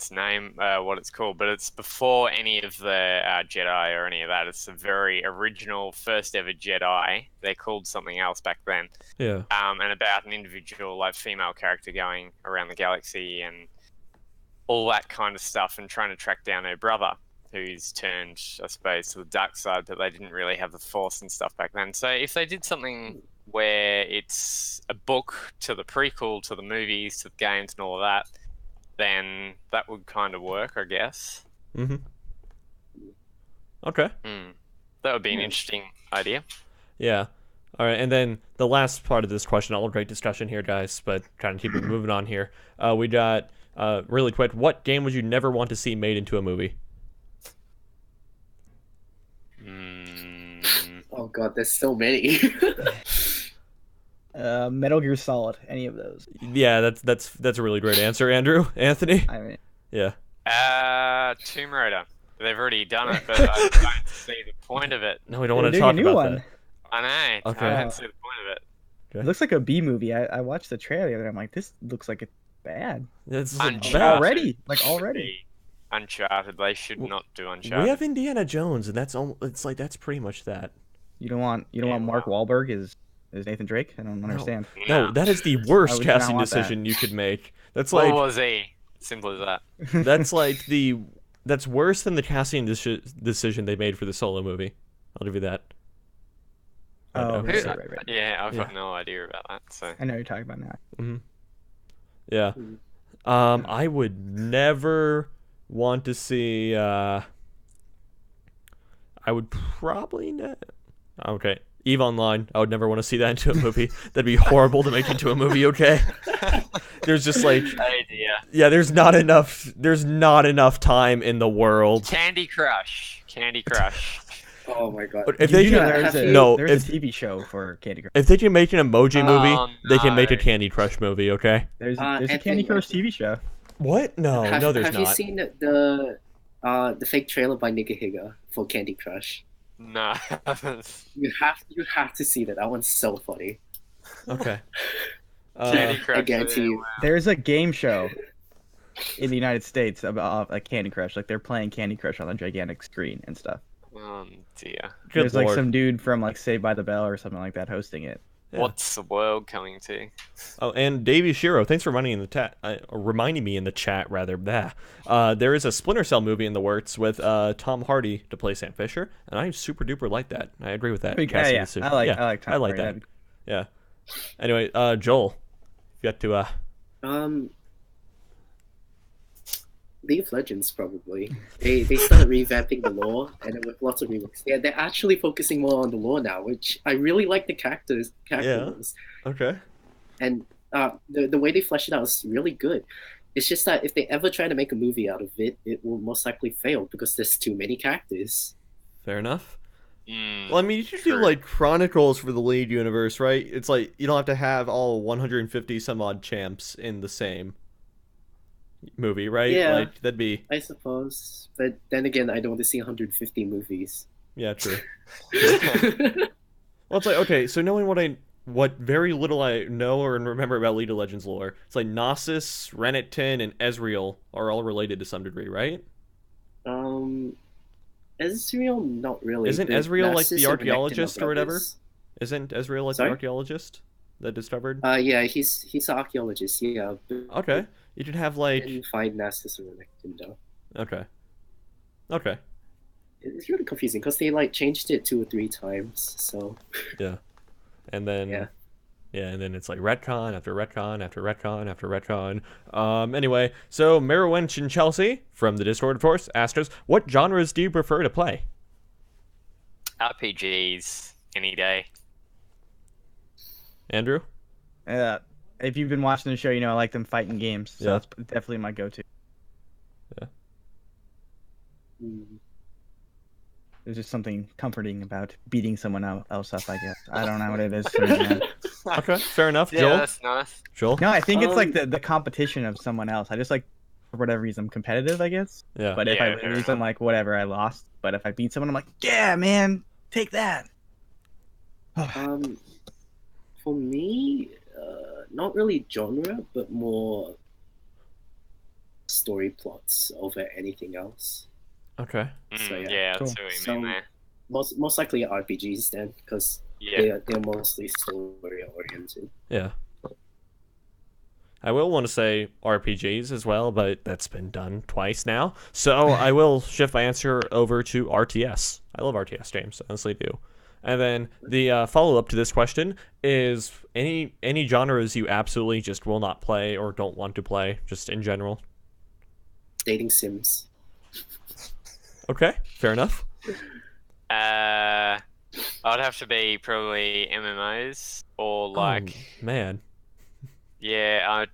it's called, but it's before any of the Jedi or any of that. It's the very original first ever Jedi. They're called something else back then. Yeah. And about an individual, like, female character going around the galaxy and all that kind of stuff and trying to track down her brother, who's turned, I suppose, to the dark side, but they didn't really have the Force and stuff back then. So if they did something where it's a book to the prequel, to the movies, to the games and all of that, then that would kind of work, I guess. Okay. That would be an interesting idea. Yeah. All right, and then the last part of this question, all great discussion here, guys, but kind of keep it moving on here. We got, really quick, what game would you never want to see made into a movie? Oh god, there's so many. Metal Gear Solid, any of those. Yeah, that's a really great answer, Andrew. Anthony? I mean, yeah. Tomb Raider. They've already done it, but I don't see the point of it. No, we don't want to talk about that. I know. Okay. I don't see the point of it. It looks like a B movie. I watched the trailer and I'm like, this looks like it's bad. It's Uncharted. bad. Already. Uncharted. They should not do Uncharted. We have Indiana Jones, and that's pretty much that. You don't want Mark Wahlberg as Nathan Drake? I don't understand. No, that is the worst would not casting want decision you could make. That's What like was he? Simple as that. that's worse than the casting decision they made for the Solo movie. I'll give you that. Oh, Okay. right. Yeah, I've got no idea about that. So I know you're talking about now. Yeah. I would never want to see. I would probably Okay. EVE Online. I would never want to see that into a movie. That'd be horrible to make into a movie. Okay. There's just like. Yeah. There's not enough time in the world. Candy Crush. Oh my god. If they there's a TV show for Candy Crush. If they can make an emoji movie, they can make a Candy Crush movie. Okay. There's a Candy Crush TV show. What? No, there's not. Have you seen the fake trailer by Nigahiga for Candy Crush? No. You have to see that. That one's so funny. Okay. Candy Crush. I guarantee you. There's a game show in the United States about like Candy Crush. Like they're playing Candy Crush on a gigantic screen and stuff. Dear. There's like some dude from like Saved by the Bell or something like that hosting it. Yeah. What's the world coming to? Oh, and Davey Shiro, thanks for reminding me in the chat rather. There is a Splinter Cell movie in the works with Tom Hardy to play Sam Fisher, and I super duper like that. I agree with that. Yeah. Decision. I like Tom Hardy. That. Yeah. Anyway, Joel, you got to League of Legends probably. They started revamping the lore and with lots of remakes. Yeah, they're actually focusing more on the lore now, which I really like the characters. Yeah. Okay. And the way they flesh it out is really good. It's just that if they ever try to make a movie out of it, it will most likely fail because there's too many characters. Fair enough. Well, I mean, you should do like Chronicles for the League universe, right? It's like you don't have to have all 150 some odd champs in the same movie, right? Yeah, like that'd be. I suppose, but then again, I don't want to see 150 movies. Yeah, true. Well, it's like, okay, so knowing what very little I know or remember about League of Legends lore, it's like Gnosis, Renekton, and Ezreal are all related to some degree, right? um, Ezreal, not really. Isn't The Ezreal like the Narcissus and Renekton are archaeologist or whatever? brothers. Isn't Ezreal like the Sorry? archaeologist that discovered? Yeah, he's an archaeologist. Yeah, but Okay, you could have I like, didn't find Narcissus and Renekton though. okay, okay, It's really confusing because they like changed it 2 or 3 times. So yeah, and then Yeah. yeah, and then it's like retcon after retcon after retcon after retcon. Anyway, so Merowinch and Chelsea from the Discord, of course, asked us, what genres do you prefer to play? RPGs any day. Andrew? If you've been watching the show, you know I like them fighting games. So Yeah. that's definitely my go-to. There's just something comforting about beating someone else up, I guess. I don't know what it is for me, man. Okay, fair enough. Yeah, Joel? that's nice. Joel? No, I think it's like the competition of someone else. I just like, for whatever reason, I'm competitive, I guess. Yeah. But if Yeah, I fair lose, enough. I'm like, whatever, I lost. But if I beat someone, I'm like, yeah, man, take that. For me, not really genre, but more story plots over anything else. Okay. So, yeah. Yeah, Cool. that's what we So- mean there. Most likely RPGs then, because Yeah. they're mostly story oriented. Yeah. I will want to say RPGs as well, but that's been done twice now. So I will shift my answer over to RTS. I love RTS games, honestly do. And then the follow-up to this question is any genres you absolutely just will not play or don't want to play, just in general. Dating sims. Okay, fair enough. I'd have to be probably MMOs or like, Oh, man. yeah. I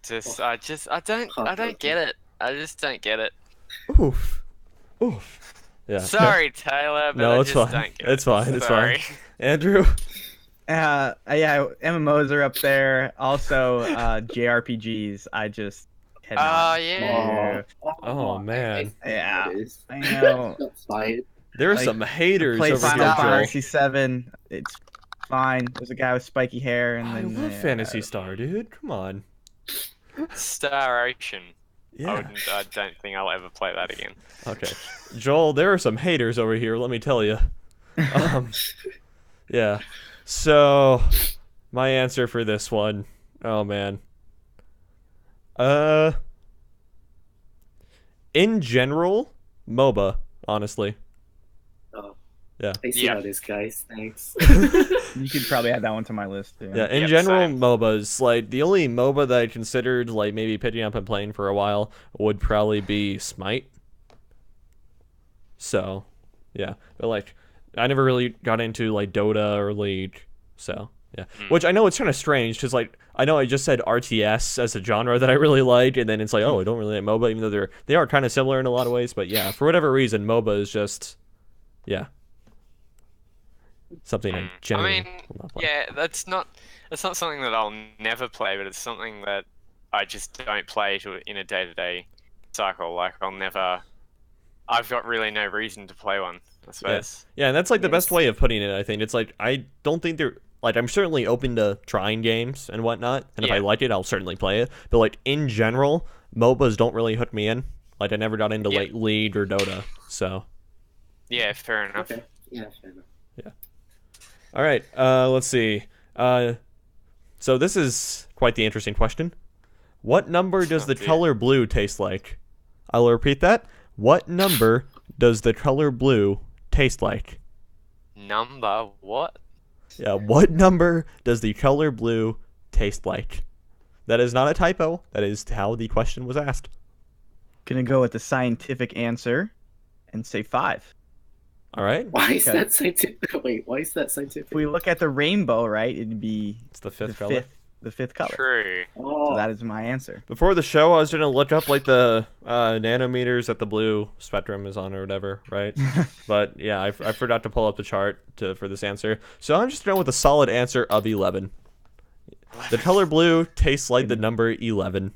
don't get it. I just don't get it. Oof. Oof. Yeah. Sorry, Taylor, but No, I it's just fine. don't get It's it. fine. It's Sorry. fine. Andrew. Yeah, MMOs are up there. Also, JRPGs. I just cannot. Oh yeah. Oh, man. Yeah, It is. I know. Shots fired. There are Like, some haters Play over Final here, Joel. Fantasy VII. It's fine. There's a guy with spiky hair, and I then love Fantasy Star, dude. Come on. Star Ocean. Yeah. I don't think I'll ever play that again. Okay. Joel, there are some haters over here, let me tell you. Yeah. So, my answer for this one. Oh, man. In general, MOBA, honestly. Oh. Yeah. I see Yeah. how this guys. Thanks. You could probably add that one to my list too. Yeah, in Yep, general, same. MOBAs, like, the only MOBA that I considered, like, maybe picking up and playing for a while would probably be Smite. So, yeah. But, like, I never really got into, like, Dota or League, so, yeah. Which I know it's kind of strange, because, like, I know I just said RTS as a genre that I really like, and then it's like, oh, I don't really like MOBA, even though they are kind of similar in a lot of ways, but yeah, for whatever reason, MOBA is just, yeah. Something I genuinely will not play. Yeah, that's not something that I'll never play, but it's something that I just don't play in a day-to-day cycle. Like I've got really no reason to play one, I suppose. Yeah, and that's like the best Yes. way of putting it, I think. It's like, I don't think they're, like, I'm certainly open to trying games and whatnot, and if I Yeah. like it, I'll certainly play it. But, like, in general, MOBAs don't really hook me in. Like, I never got into, Yeah. like, League or Dota, so. Yeah, fair enough. Okay. Yeah, fair enough. All right, let's see. So this is quite the interesting question. What number does Oh, the dear. color blue taste like? I'll repeat that. What number does the color blue taste like? Number what? Yeah, what number does the color blue taste like? That is not a typo. That is how the question was asked. Gonna go with the scientific answer, and say 5. All right, Why is Okay. that scientific? Wait, why is that scientific? If we look at the rainbow, right, it'd be it's the the fifth color. fifth color. True. Oh, So that is my answer. Before the show, I was gonna look up like the nanometers that the blue spectrum is on or whatever, right? But yeah, I forgot to pull up the chart for this answer, so I'm just going with a solid answer of 11. The color blue tastes like the number 11.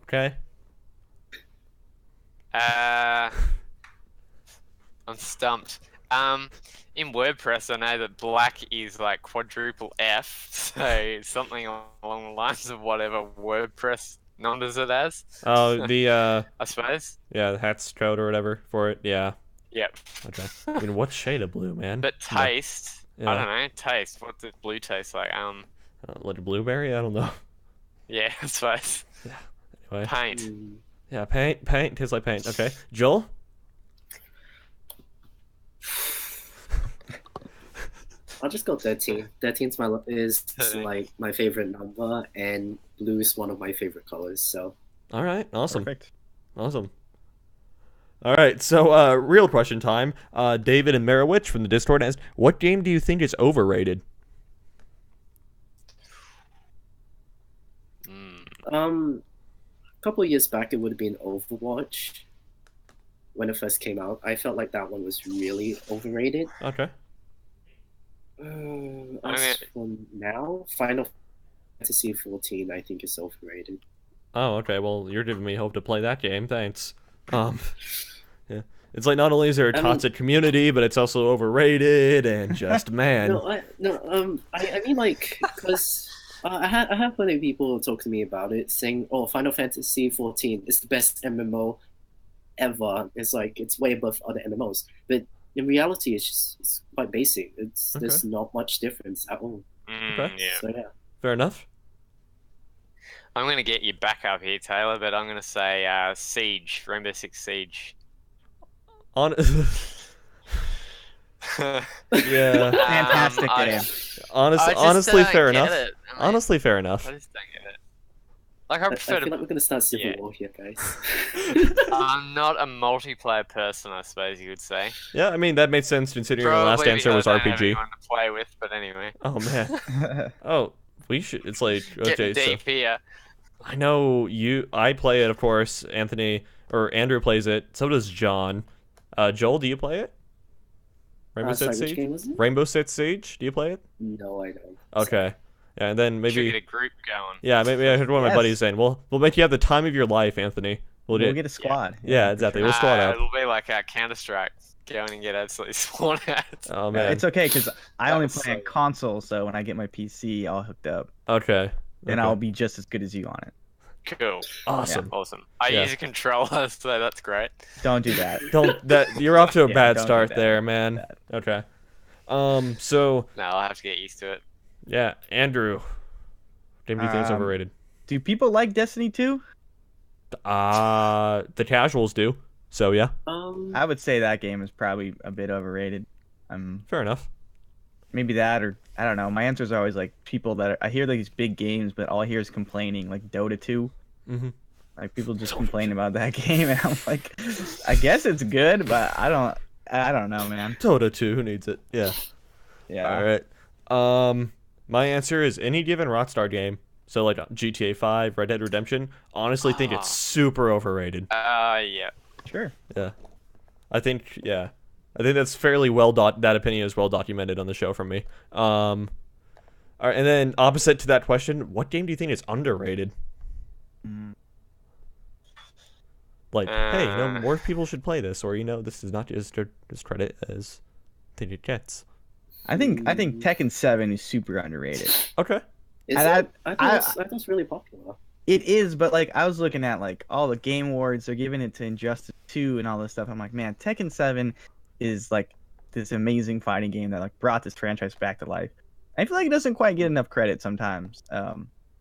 Okay. I'm stumped. In WordPress, I know that black is like quadruple F, so something along the lines of whatever WordPress numbers it as. Oh, the I suppose. yeah, the Hats code or whatever for it. Yeah. Yep. Okay. I mean, what shade of blue, man? But taste, I Yeah. don't know. Taste. What does blue taste like? Like a blueberry? I don't know. Yeah, I suppose. Anyway. Paint. Yeah, paint. Paint tastes like paint. Okay. Joel? I'll just go 13. 13's like my favorite number, and blue is one of my favorite colors. So All right. Awesome. Perfect. Awesome. All right. So, real question time. David and Merowich from the Discord asked, what game do you think is overrated? a couple of years back, it would have been Overwatch. When it first came out, I felt like that one was really overrated. Okay. As for now, Final Fantasy 14, I think is overrated. Oh, okay. Well, you're giving me hope to play that game. Thanks. Yeah. It's like not only is there a toxic community, but it's also overrated and just man. I mean like because I have plenty of people talk to me about it, saying, "Oh, Final Fantasy 14 is the best MMO ever. It's like it's way above other MMOs." But in reality, it's quite basic. There's not much difference at all. Okay. Yeah. So yeah. Fair enough. I'm gonna get you back up here, Taylor, but I'm gonna say Siege, Rainbow Six Siege. On. Yeah. Fantastic game. Honestly, fair enough. I Honestly, fair enough. just don't get it. Like I I prefer feel to. like we're gonna start Civil Yeah. War here, guys. I'm not a multiplayer person, I suppose you would say. Yeah, I mean that made sense considering your last Probably answer was because I don't have RPG. anyone to play with, but anyway. Oh man. Oh, we should. It's like okay, Getting so deep here. I know you. I play it, of course. Anthony or Andrew plays it. So does John. Joel, do you play it? Rainbow Sorry, Six which Siege. game was it? Rainbow Six Siege. Do you play it? No, I don't. Okay. Yeah, and then Should maybe. get a group going. Yeah, maybe I heard one of my Yes. buddies saying, "Well, we'll make you have the time of your life, Anthony." We'll get a squad. Yeah, for exactly. sure. We'll squad out. It'll be like Counter Strike. Go in and get absolutely sworn at. Oh man. It's okay because I That only was play on so- console, so when I get my PC all hooked up, Okay. then Okay. I'll be just as good as you on it. Cool. Awesome. Awesome. I Yeah. use a controller, so that's great. Don't do that. Don't that you're off to a Yeah, bad don't do start that. there, man. Bad. Okay. So No, I'll have to get used to it. yeah, Andrew. Game do you think is Um, overrated? Do people like Destiny 2? The casuals do. So yeah, I would say that game is probably a bit overrated. fair enough. Maybe that, or I don't know. My answers are always like people that I hear these big games, but all I hear is complaining, like Dota 2. Mhm. Like people just complain about that game, and I'm like, I guess it's good, but I don't know, man. Dota 2, who needs it? Yeah. Yeah. All right. My answer is any given Rockstar game. So like GTA 5, Red Dead Redemption. Honestly, think it's super overrated. Yeah. Sure. Yeah. I think that's fairly that opinion is well documented on the show from me. All right, and then opposite to that question, what game do you think is underrated? Like, hey, more people should play this, or this is not just as credit as I think it gets. I think Tekken 7 is super underrated. Okay. Is And it? I thought it's really popular. It is, but like I was looking at like all the game awards, they're giving it to Injustice 2 and all this stuff. I'm like, man, Tekken 7 is like this amazing fighting game that like brought this franchise back to life. I feel like it doesn't quite get enough credit sometimes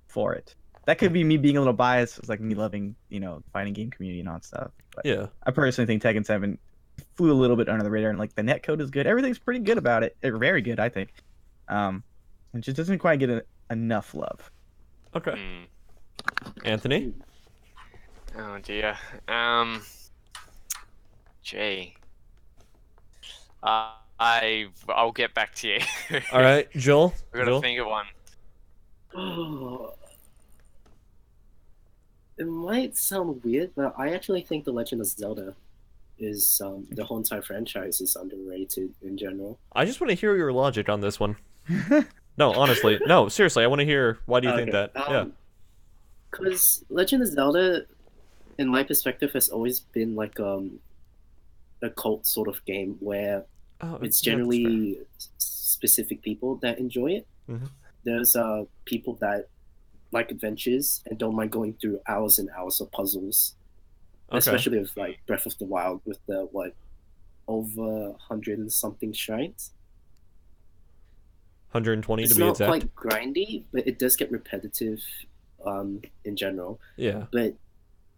for it. That could be me being a little biased. It's like me loving, the fighting game community and all that stuff. But Yeah. I personally think Tekken 7 flew a little bit under the radar, and like the netcode is good. Everything's pretty good about it. Very good, I think. It just doesn't quite get enough love. Okay. Hmm. Anthony? Oh dear. Gee. I'll get back to you. All right, Joel. We've got to Joel? think of one. Oh, it might sound weird, but I actually think The Legend of Zelda is the whole entire franchise is underrated in general. I just want to hear your logic on this one. No, honestly. No, seriously, I want to hear why do you think that? Yeah. Because Legend of Zelda, in my perspective, has always been like a cult sort of game where Oh, It's yeah, that's fair. generally specific people that enjoy it. Mhm. There's people that like adventures and don't mind going through hours and hours of puzzles, Okay. especially with like Breath of the Wild with the over 100 and something shrines. 120 to It's be not exact. quite grindy, but it does get repetitive in general. Yeah. But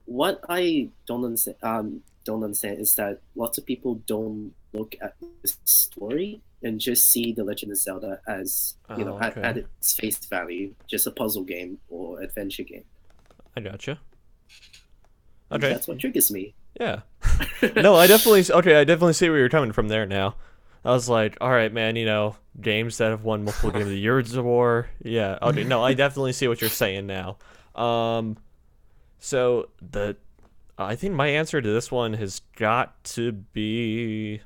what I don't understand is that lots of people don't look at the story and just see The Legend of Zelda as Oh, at okay. its face value, just a puzzle game or adventure game. I gotcha. And Okay. that's what triggers me. Yeah. No, I definitely see where you're coming from there now. I was like, all right, man, games that have won multiple Game of the Years award. Yeah. Okay. No, I definitely see what you're saying now. So I think my answer to this one has got to be.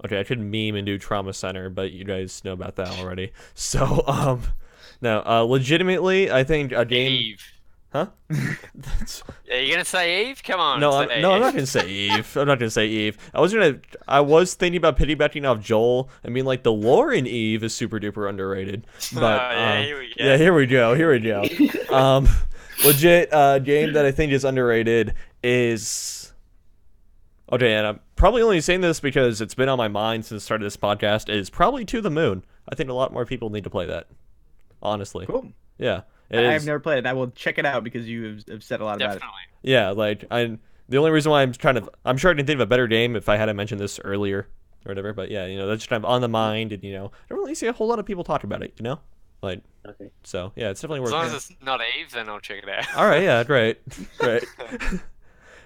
Okay, I could meme and do Trauma Center, but you guys know about that already. So, no, legitimately, I think a game. Eve. Huh? Are you gonna say Eve? Come on. No, say I'm not Eve. gonna say Eve. I'm not gonna say Eve. I was thinking about piggybacking off Joel. I mean, like the lore in Eve is super duper underrated. But yeah, here we go. yeah, here we go. Here we go. Legit game that I think is underrated is. Okay, and I'm probably only saying this because it's been on my mind since the start of this podcast. Is probably To the Moon. I think a lot more people need to play that. Honestly. Cool. Yeah. It I've is. never played it. I will check it out because you have said a lot about it. Definitely. Yeah, like the only reason why I'm sure I can think of a better game if I had mentioned this earlier or whatever. But yeah, that's just kind of on the mind, and I don't really see a whole lot of people talk about it. Like Okay. so yeah, it's definitely As worth. long it. as it's not Eve, then I'll check it out. All right, yeah, great.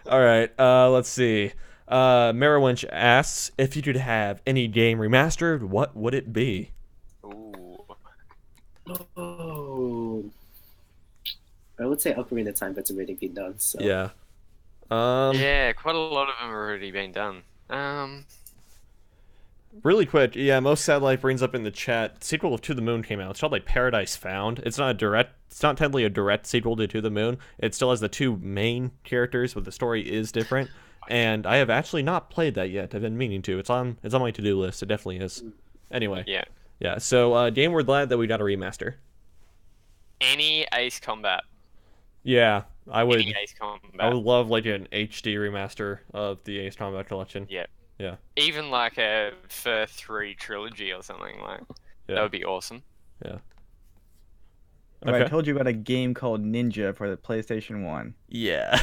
All right, let's see. Merowinch asks if you could have any game remastered, what would it be? Ooh. Oh, I would say Ocarina of Time, but it's already been done. So Yeah. Yeah, quite a lot of them have already been done. Really quick, yeah, Most Sad Life brings up in the chat, sequel of To the Moon came out. It's called like Paradise Found. It's not technically a direct sequel to the Moon. It still has the two main characters, but the story is different. And I have actually not played that yet. I've been meaning to. It's on my to-do list. It definitely is. Anyway. Yeah. So game we're glad that we got a remaster. Any Ace Combat. Yeah, I would. Any Ace Combat. I would love like an HD remaster of the Ace Combat collection. Yeah. Yeah. Even like a Fur 3 trilogy or something like. Yeah. That would be awesome. Yeah. Right, Okay. I told you about a game called Ninja for the PlayStation 1. Yeah.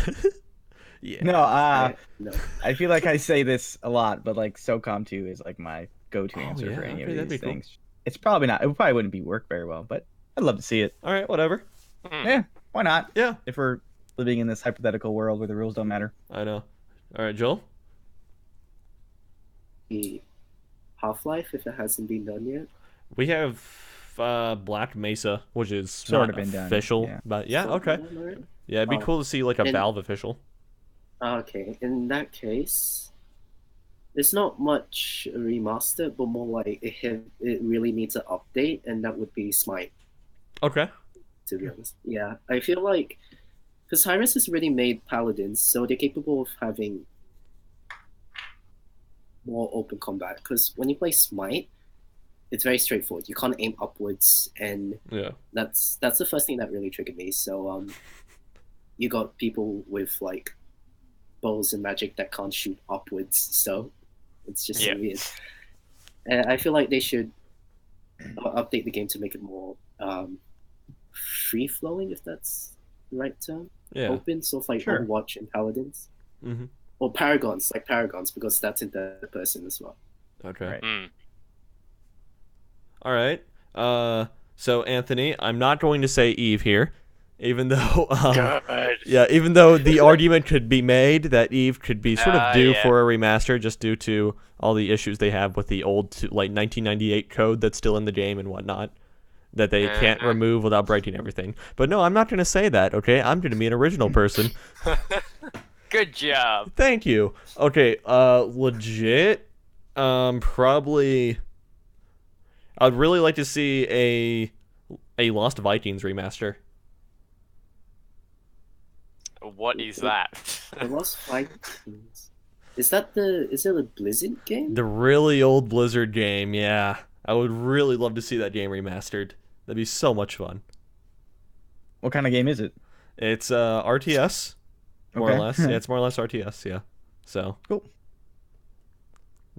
Yeah. No, no. I feel like I say this a lot, but like SOCOM 2 is like my go-to Oh, answer yeah, for any okay, of that'd these be cool. things. It's probably not. It probably wouldn't be work very well, but I'd love to see it. All right. Whatever. Yeah, why not? Yeah. If we're living in this hypothetical world where the rules don't matter. I know. All right, Joel. Half-Life, if it hasn't been done yet. We have Black Mesa, which is Sort not of been done, official, yeah. but yeah, Sort of okay. done already? Yeah, it'd be Oh. cool to see like a And- Valve official. Okay, in that case, it's not much remastered, but more like it really needs an update, and that would be Smite, Okay. to be honest. Yeah, I feel like because Hi-Rez has already made Paladins, so they're capable of having more open combat. Because when you play Smite, it's very straightforward. You can't aim upwards, and Yeah. that's the first thing that really triggered me. So you got people with like bows and magic that can't shoot upwards, so it's just so weird. And I feel like they should update the game to make it more free flowing, if that's the right term. Yeah. Open, so like Sure. Overwatch and Paladins, Mm-hmm. or Paragons, like Paragons, because that's in third person as well. Okay. Right. All right. So Anthony, I'm not going to say Eve here, even though even though the argument could be made that Eve could be sort of due for a remaster just due to all the issues they have with the old like 1998 code that's still in the game and whatnot that they can't remove without breaking everything. But no, I'm not going to say that, okay? I'm going to be an original person. Good job. Thank you. Okay, legit, probably I'd really like to see a Lost Vikings remaster. What is that? The Lost Vikings. Is it a Blizzard game? The really old Blizzard game, yeah. I would really love to see that game remastered. That'd be so much fun. What kind of game is it? It's RTS, more or Okay. less. Yeah, it's more or less RTS, yeah. So Cool.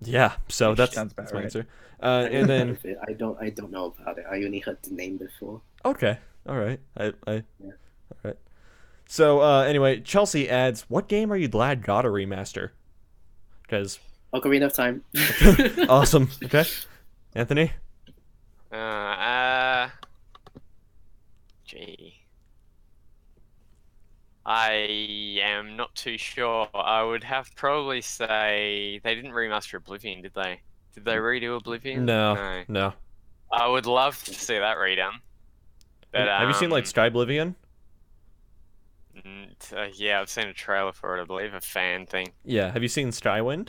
yeah, so that's Sounds about that's my right. answer. I And then I don't know about it. I only heard the name before. okay, all right, I Yeah. all right. So anyway, Chelsea adds, "What game are you glad got a remaster?" Because Ocarina of Time. awesome. Okay, Anthony. Gee. I am not too sure. I would have to probably say they didn't remaster Oblivion, did they? Did they redo Oblivion? No, no. I would love to see that redone. But, Have you seen like Skyblivion? yeah, I've seen a trailer for it, I believe, a fan thing. Yeah. Have you seen Skywind?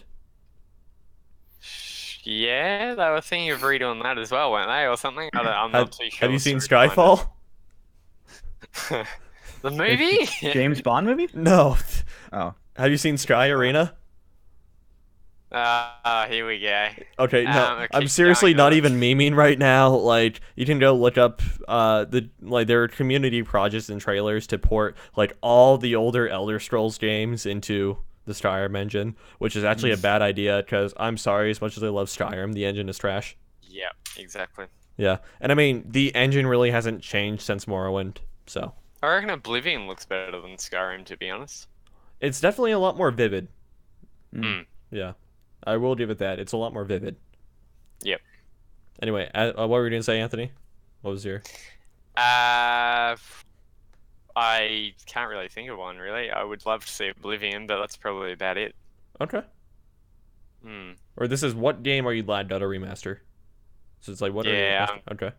Yeah, they were thinking of redoing that as well, weren't they, or something? I'm not too sure. Have you the seen story behind Skyfall? it. The movie? James Bond movie? No. Oh. Have you seen Sky Arena? Here we go. Okay, no, okay, I'm seriously going not on. even memeing right now. Like, you can go look up there are community projects and trailers to port like all the older Elder Scrolls games into the Skyrim engine, which is actually a bad idea because I'm sorry, as much as I love Skyrim, the engine is trash. Yeah, exactly. Yeah, and I mean the engine really hasn't changed since Morrowind, so I reckon Oblivion looks better than Skyrim, to be honest. it's definitely a lot more vivid. Mm. Yeah, I will give it that. It's a lot more vivid. Yep. Anyway, what were you gonna say, Anthony? What was your? I can't really think of one, really. I would love to see Oblivion, but that's probably about it. Okay. Hmm. Or this is, what game are you glad got a remaster? So it's like, what Yeah, are you? Okay.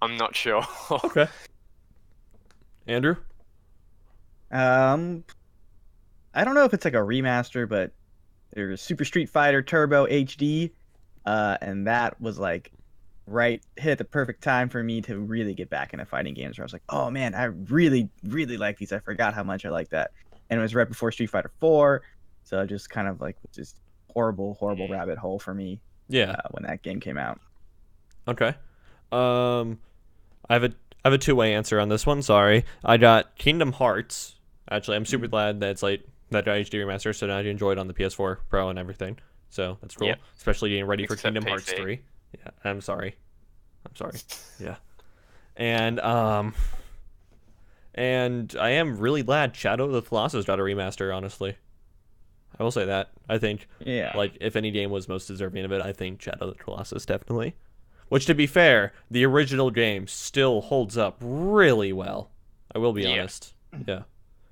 I'm not sure. Okay. Andrew? I don't know if it's like a remaster, but there's Super Street Fighter Turbo HD, and that was like hit at the perfect time for me to really get back into fighting games. Where I was like, oh man, I really, really like these. I forgot how much I like that, and it was right before Street Fighter 4, so it just kind of like just horrible rabbit hole for me. Yeah. When that game came out. Okay. I have a two-way answer on this one. Sorry, I got Kingdom Hearts. Actually, I'm super glad that it's like that got HD remaster, so now I enjoy it on the PS4 Pro and everything. So that's cool. Yeah. Especially getting ready for Except Kingdom Hearts PC. 3. Yeah, I'm sorry. Yeah. And I am really glad Shadow of the Colossus got a remaster, honestly. I will say that. I think Yeah. like if any game was most deserving of it, I think Shadow of the Colossus definitely. Which, to be fair, the original game still holds up really well. I will be Yeah. honest. Yeah.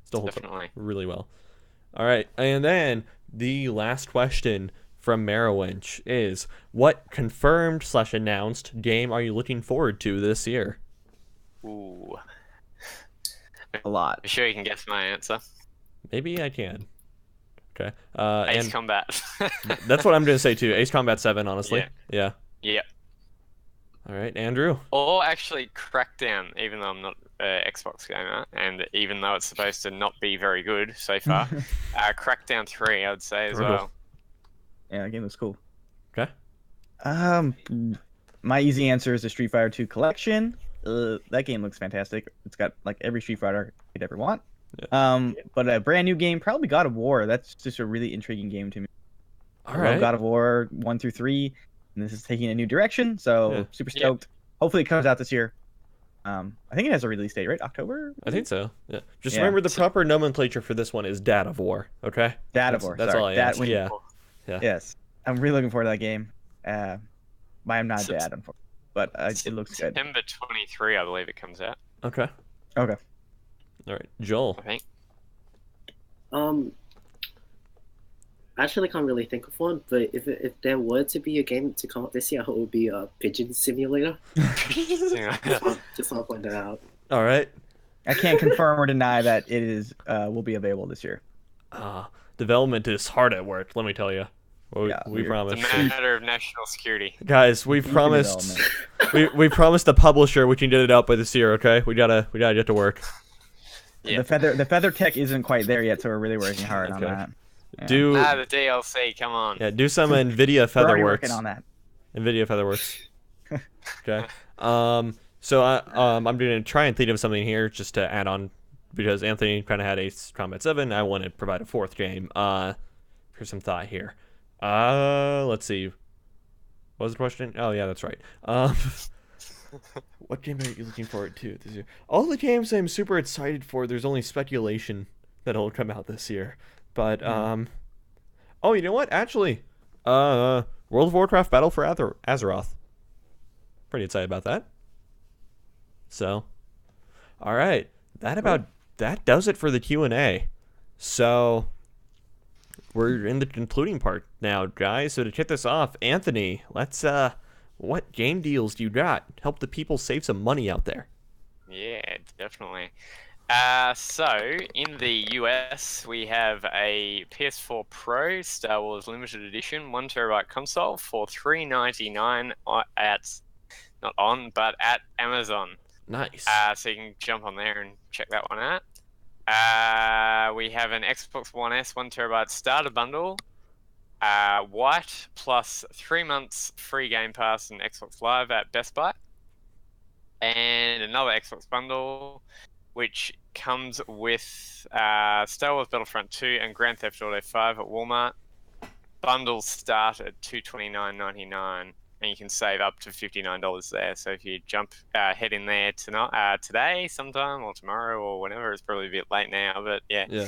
Still holds Definitely. up really well. All right. And then the last question from Merowinch is, what confirmed / announced game are you looking forward to this year? Ooh. A lot. I'm sure you can guess my answer. Maybe I can. Okay. Ace And Combat. that's what I'm going to say too. Ace Combat 7, honestly. Yeah. Yeah. All right, Andrew. Or actually Crackdown, even though I'm not an Xbox gamer, and even though it's supposed to not be very good so far. Crackdown 3, I would say, as Brutal. well. Yeah, that game was cool. Okay. My easy answer is the Street Fighter 2 collection. That game looks fantastic. It's got like every Street Fighter you'd ever want. Yeah. But a brand new game, probably God of War. That's just a really intriguing game to me. All I right. love God of War 1 through 3, and this is taking a new direction, so Yeah. super Yeah. stoked. Hopefully it comes out this year. I think it has a release date, right? October? I think so. Yeah. Just Yeah. remember the proper nomenclature for this one is Dad of War. Okay. Dad of That's- War. That's sorry. all I Dad- ask. when- Yeah. Yes. I'm really looking forward to that game. But I'm not Sep- dad, unfortunately. But it looks good. September 23, I believe it comes out, Okay. Okay. All right. Joel. I think. Actually, I can't really think of one, but if there were to be a game to come out this year, it would be a Pigeon Simulator. Just want to point that out. All right. I can't confirm or deny that it is will be available this year. Development is hard at work. Let me tell you. We Yeah, we weird. promised. It's a matter of national security. Guys, we Deep in promised. development. we promised the publisher we can get it out by this year. Okay. We gotta get to work. Yeah. The feather tech isn't quite there yet, so we're really working hard on Okay. that. Do the DLC. Come on. yeah, do some NVIDIA We're already working Featherworks. on that. NVIDIA Featherworks. Okay. So I'm gonna try and think of something here just to add on, because Anthony kind of had Ace Combat 7. I want to provide a fourth game. Here's some thought here. Let's see. What was the question? Oh yeah, that's right. What game are you looking forward to this year? All the games I'm super excited for. There's only speculation that'll come out this year, but oh, you know what? Actually, World of Warcraft Battle for Azeroth. Pretty excited about that. So, all right, that does it for the Q&A. So, we're in the concluding part now, guys. So to kick this off, Anthony, let's what game deals do you got? Help the people save some money out there. Yeah, definitely. So in the US, we have a PS4 Pro Star Wars Limited Edition 1 terabyte console for $399 at Amazon. Nice. So you can jump on there and check that one out. We have an Xbox One S 1 terabyte starter bundle, white, plus 3 months free Game Pass and Xbox Live at Best Buy, and another Xbox bundle, which comes with Star Wars Battlefront 2 and Grand Theft Auto 5 at Walmart. Bundles start at $229.99. And you can save up to $59 there. So if you head in there tonight, today, sometime, or tomorrow, or whenever, it's probably a bit late now, but yeah.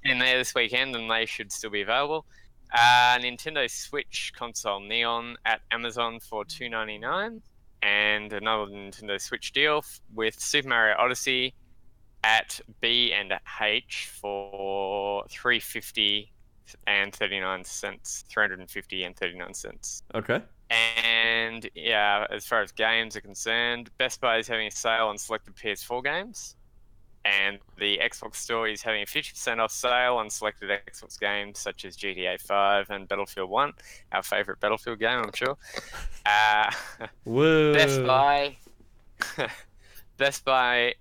In there this weekend, and they should still be available. Nintendo Switch console Neon at Amazon for $299, and another Nintendo Switch deal with Super Mario Odyssey at B and H for $350 and 39 cents. $350 and 39 cents. Okay. And yeah, as far as games are concerned, Best Buy is having a sale on selected PS4 games, and the Xbox Store is having a 50% off sale on selected Xbox games such as GTA 5 and Battlefield 1, our favorite Battlefield game, I'm sure. Woo. Best Buy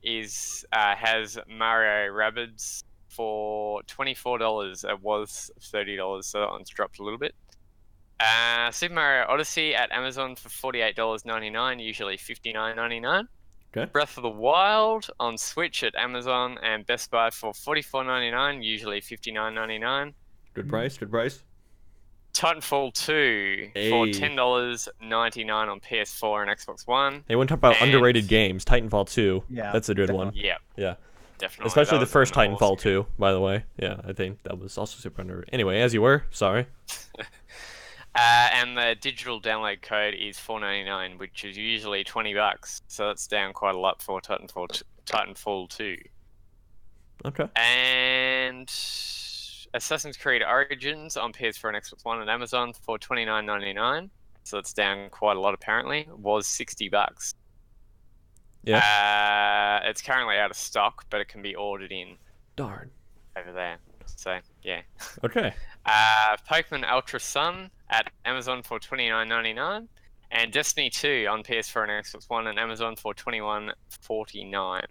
has Mario Rabbids for $24. It was $30, so that one's dropped a little bit. Super Mario Odyssey at Amazon for $48.99, usually $59.99. Okay. Breath of the Wild on Switch at Amazon and Best Buy for $44.99, usually $59.99. Good price. Good price. Titanfall 2 for $10.99 on PS4 and Xbox One. Hey, want to talk about underrated games? Titanfall 2. Yeah, That's a good one. Yeah. Yeah. Definitely. Especially the first an awesome Titanfall 2, by the way. Yeah, I think that was also super underrated. Anyway, as you were, sorry. And the digital download code is $4.99, which is usually $20. So that's down quite a lot for Titanfall 2. Okay. And Assassin's Creed Origins on PS4 and Xbox One and Amazon for $29.99. So it's down quite a lot apparently. Was $60. Yeah. It's currently out of stock, but it can be ordered in. Darn. Over there. So yeah. Okay. Pokemon Ultra Sun at Amazon for $29.99, and Destiny 2 on PS4 and Xbox One and Amazon for $21.49.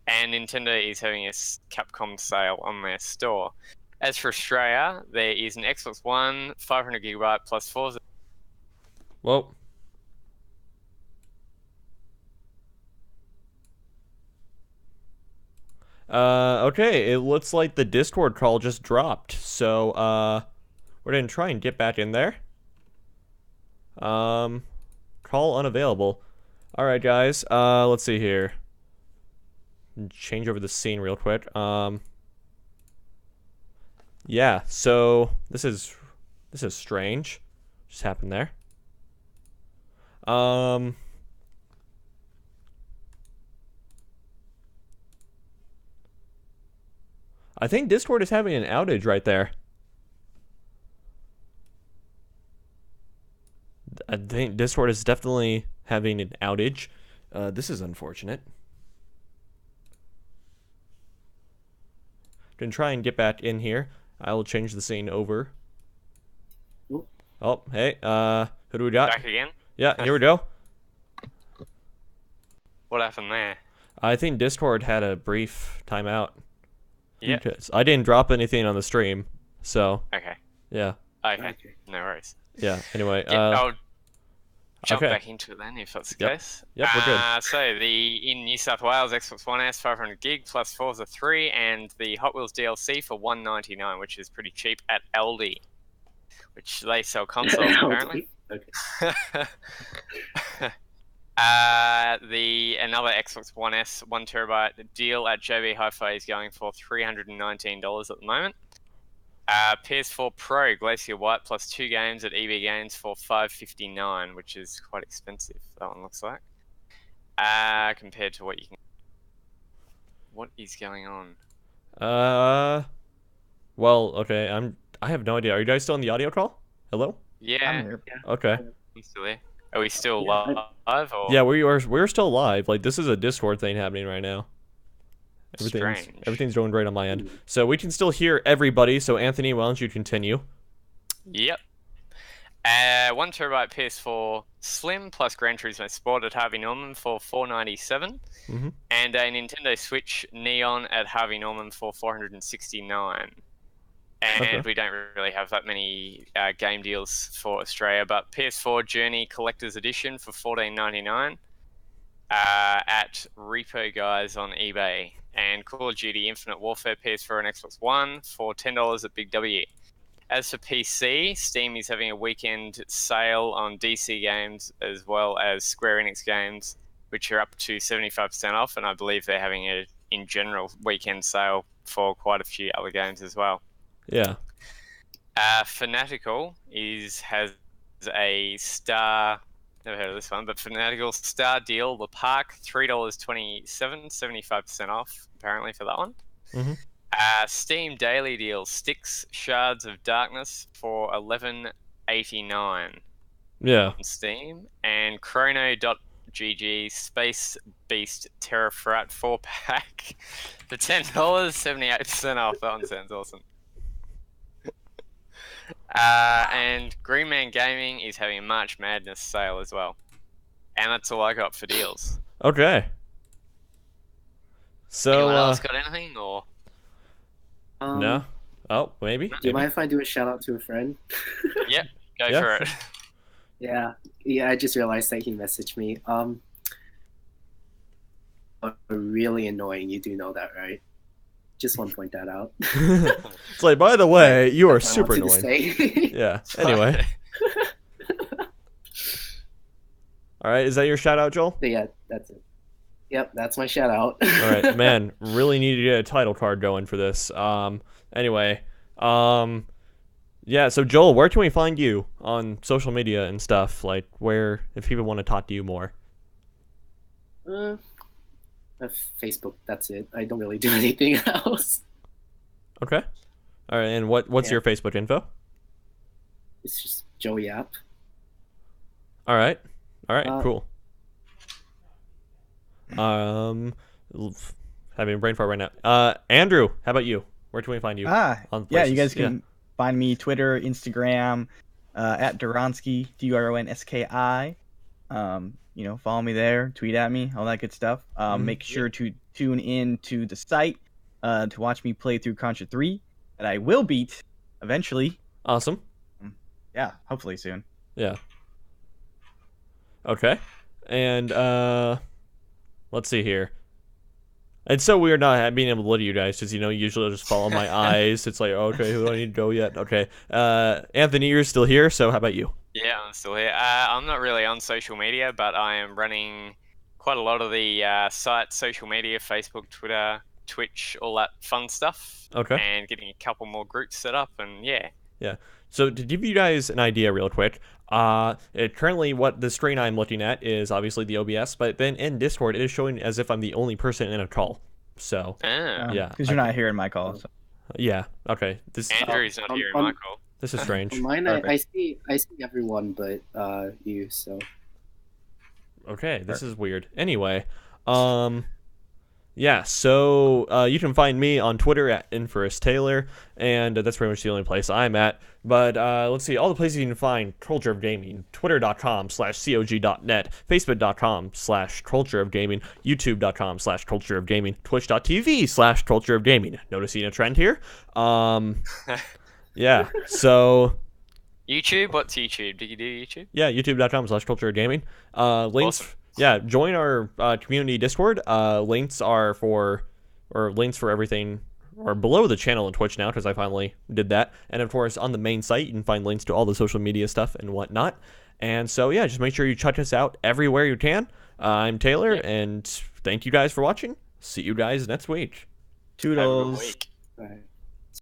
And Nintendo is having a Capcom sale on their store. As for Australia, there is an Xbox One 500GB plus 4. Whoa. Okay, it looks like the Discord call just dropped. So, we're gonna try and get back in there. Call unavailable. Alright, guys, let's see here. Change over the scene real quick. Yeah, so this is strange. Just happened there. I think Discord is having an outage right there. I think Discord is definitely having an outage. This is unfortunate. Gonna try and get back in here. I will change the scene over. Oh, hey, who do we got? Back again? Yeah, here we go. What happened there? I think Discord had a brief timeout. Yeah. I didn't drop anything on the stream. So Okay. yeah, Okay. Okay. No worries. yeah. Anyway, I'll jump okay. back into it then, if that's the Yep. case. Yep, we're good. So in New South Wales, Xbox One S 500 gig plus Forza 3, and the Hot Wheels DLC for $199, which is pretty cheap at Aldi, which they sell consoles apparently. Okay. Another Xbox One S 1 TB deal at JB Hi-Fi is going for $319 at the moment. PS4 Pro Glacier White plus 2 games at EB Games for $559, which is quite expensive. That one looks like. Compared to what you can. What is going on? Well, okay. I have no idea. Are you guys still on the audio call? Hello? Yeah, I'm here. Okay. I'm still there. Are we still Yeah, live? Or Yeah, we're still live. Like, this is a Discord thing happening right now. Strange. Everything's going great on my end. So we can still hear everybody. So Anthony, why don't you continue? Yep. 1 TB PS4 Slim plus Gran Turismo Sport at Harvey Norman for $497, Mhm. and a Nintendo Switch Neon at Harvey Norman for $469. And Okay. we don't really have that many game deals for Australia, but PS4 Journey Collector's Edition for $14.99 at Repo Guys on eBay, and Call of Duty Infinite Warfare PS4 and Xbox One for $10 at Big W. As for PC, Steam is having a weekend sale on DC games as well as Square Enix games, which are up to 75% off, and I believe they're having a, in general, weekend sale for quite a few other games as well. Yeah. Fanatical has a star, never heard of this one, but Fanatical Star Deal, The Park, $3.27, 75% off, apparently, for that one. Mhm. Steam Daily Deal, Sticks Shards of Darkness for $11.89 Yeah. on Steam, and Chrono.gg Space Beast Terrafrat 4-pack for $10, 78% off. That one sounds awesome. And Green Man Gaming is having a March Madness sale as well. And that's all I got for deals. Okay. So Anyone else got anything, or? no. Oh, maybe. Do you mind if I do a shout out to a friend? Yep, go Yeah. for it. Yeah. I just realized that he messaged me. Really annoying. You do know that, right? Just want to point that out. It's like, by the way, you are That's what I super wanted annoying. to say. Yeah. Anyway. All right. Is that your shout out, Joel? But yeah, that's it. Yep, that's my shout out. All right, man. Really need to get a title card going for this. Anyway. Yeah. So Joel, where can we find you on social media and stuff? Like, where if people want to talk to you more? Facebook. That's it. I don't really do anything else. Okay. All right. And what's Yeah. your Facebook info? It's just Joe Yap. All right. All right. Cool. Having a brain fart right now. Andrew, how about you? Where can we find you? Yeah, you places? guys can find me Twitter, Instagram, at Duronsky, Durnski. Follow me there, tweet at me, all that good stuff. Make sure to tune in to the site to watch me play through Contra 3 that I will beat eventually. Awesome. Yeah, hopefully soon. Yeah. Okay. And let's see here. It's so weird not being able to look at you guys because, usually I'll just follow my eyes. It's like, okay, who do I need to go yet? Okay. Anthony, you're still here, so how about you? Yeah, I'm still here. I'm not really on social media, but I am running quite a lot of the site social media, Facebook, Twitter, Twitch, all that fun stuff. Okay. And getting a couple more groups set up, and yeah. Yeah. So to give you guys an idea real quick, currently what the screen I'm looking at is obviously the OBS, but then in Discord it is showing as if I'm the only person in a call. So yeah, because you're not hearing my call. So. yeah, okay. Andrew's not here in my call. This is strange. On mine, I see everyone but you. So okay, this is weird. Anyway, yeah, so you can find me on Twitter at InforusTaylor, and that's pretty much the only place I'm at. But let's see, all the places you can find Culture of Gaming: twitter.com/cog.net, facebook.com/cultureofgaming, youtube.com/cultureofgaming, twitch.tv/cultureofgaming. Noticing a trend here? Yeah. So YouTube? What's YouTube? Did you do YouTube? yeah, youtube.com/culturegaming. Links. Awesome. Yeah, join our community Discord. Links for everything are below the channel on Twitch now because I finally did that. And of course, on the main site, you can find links to all the social media stuff and whatnot. And so yeah, just make sure you check us out everywhere you can. I'm Taylor, and thank you guys for watching. See you guys next week. Have a good Toodles. week. Right.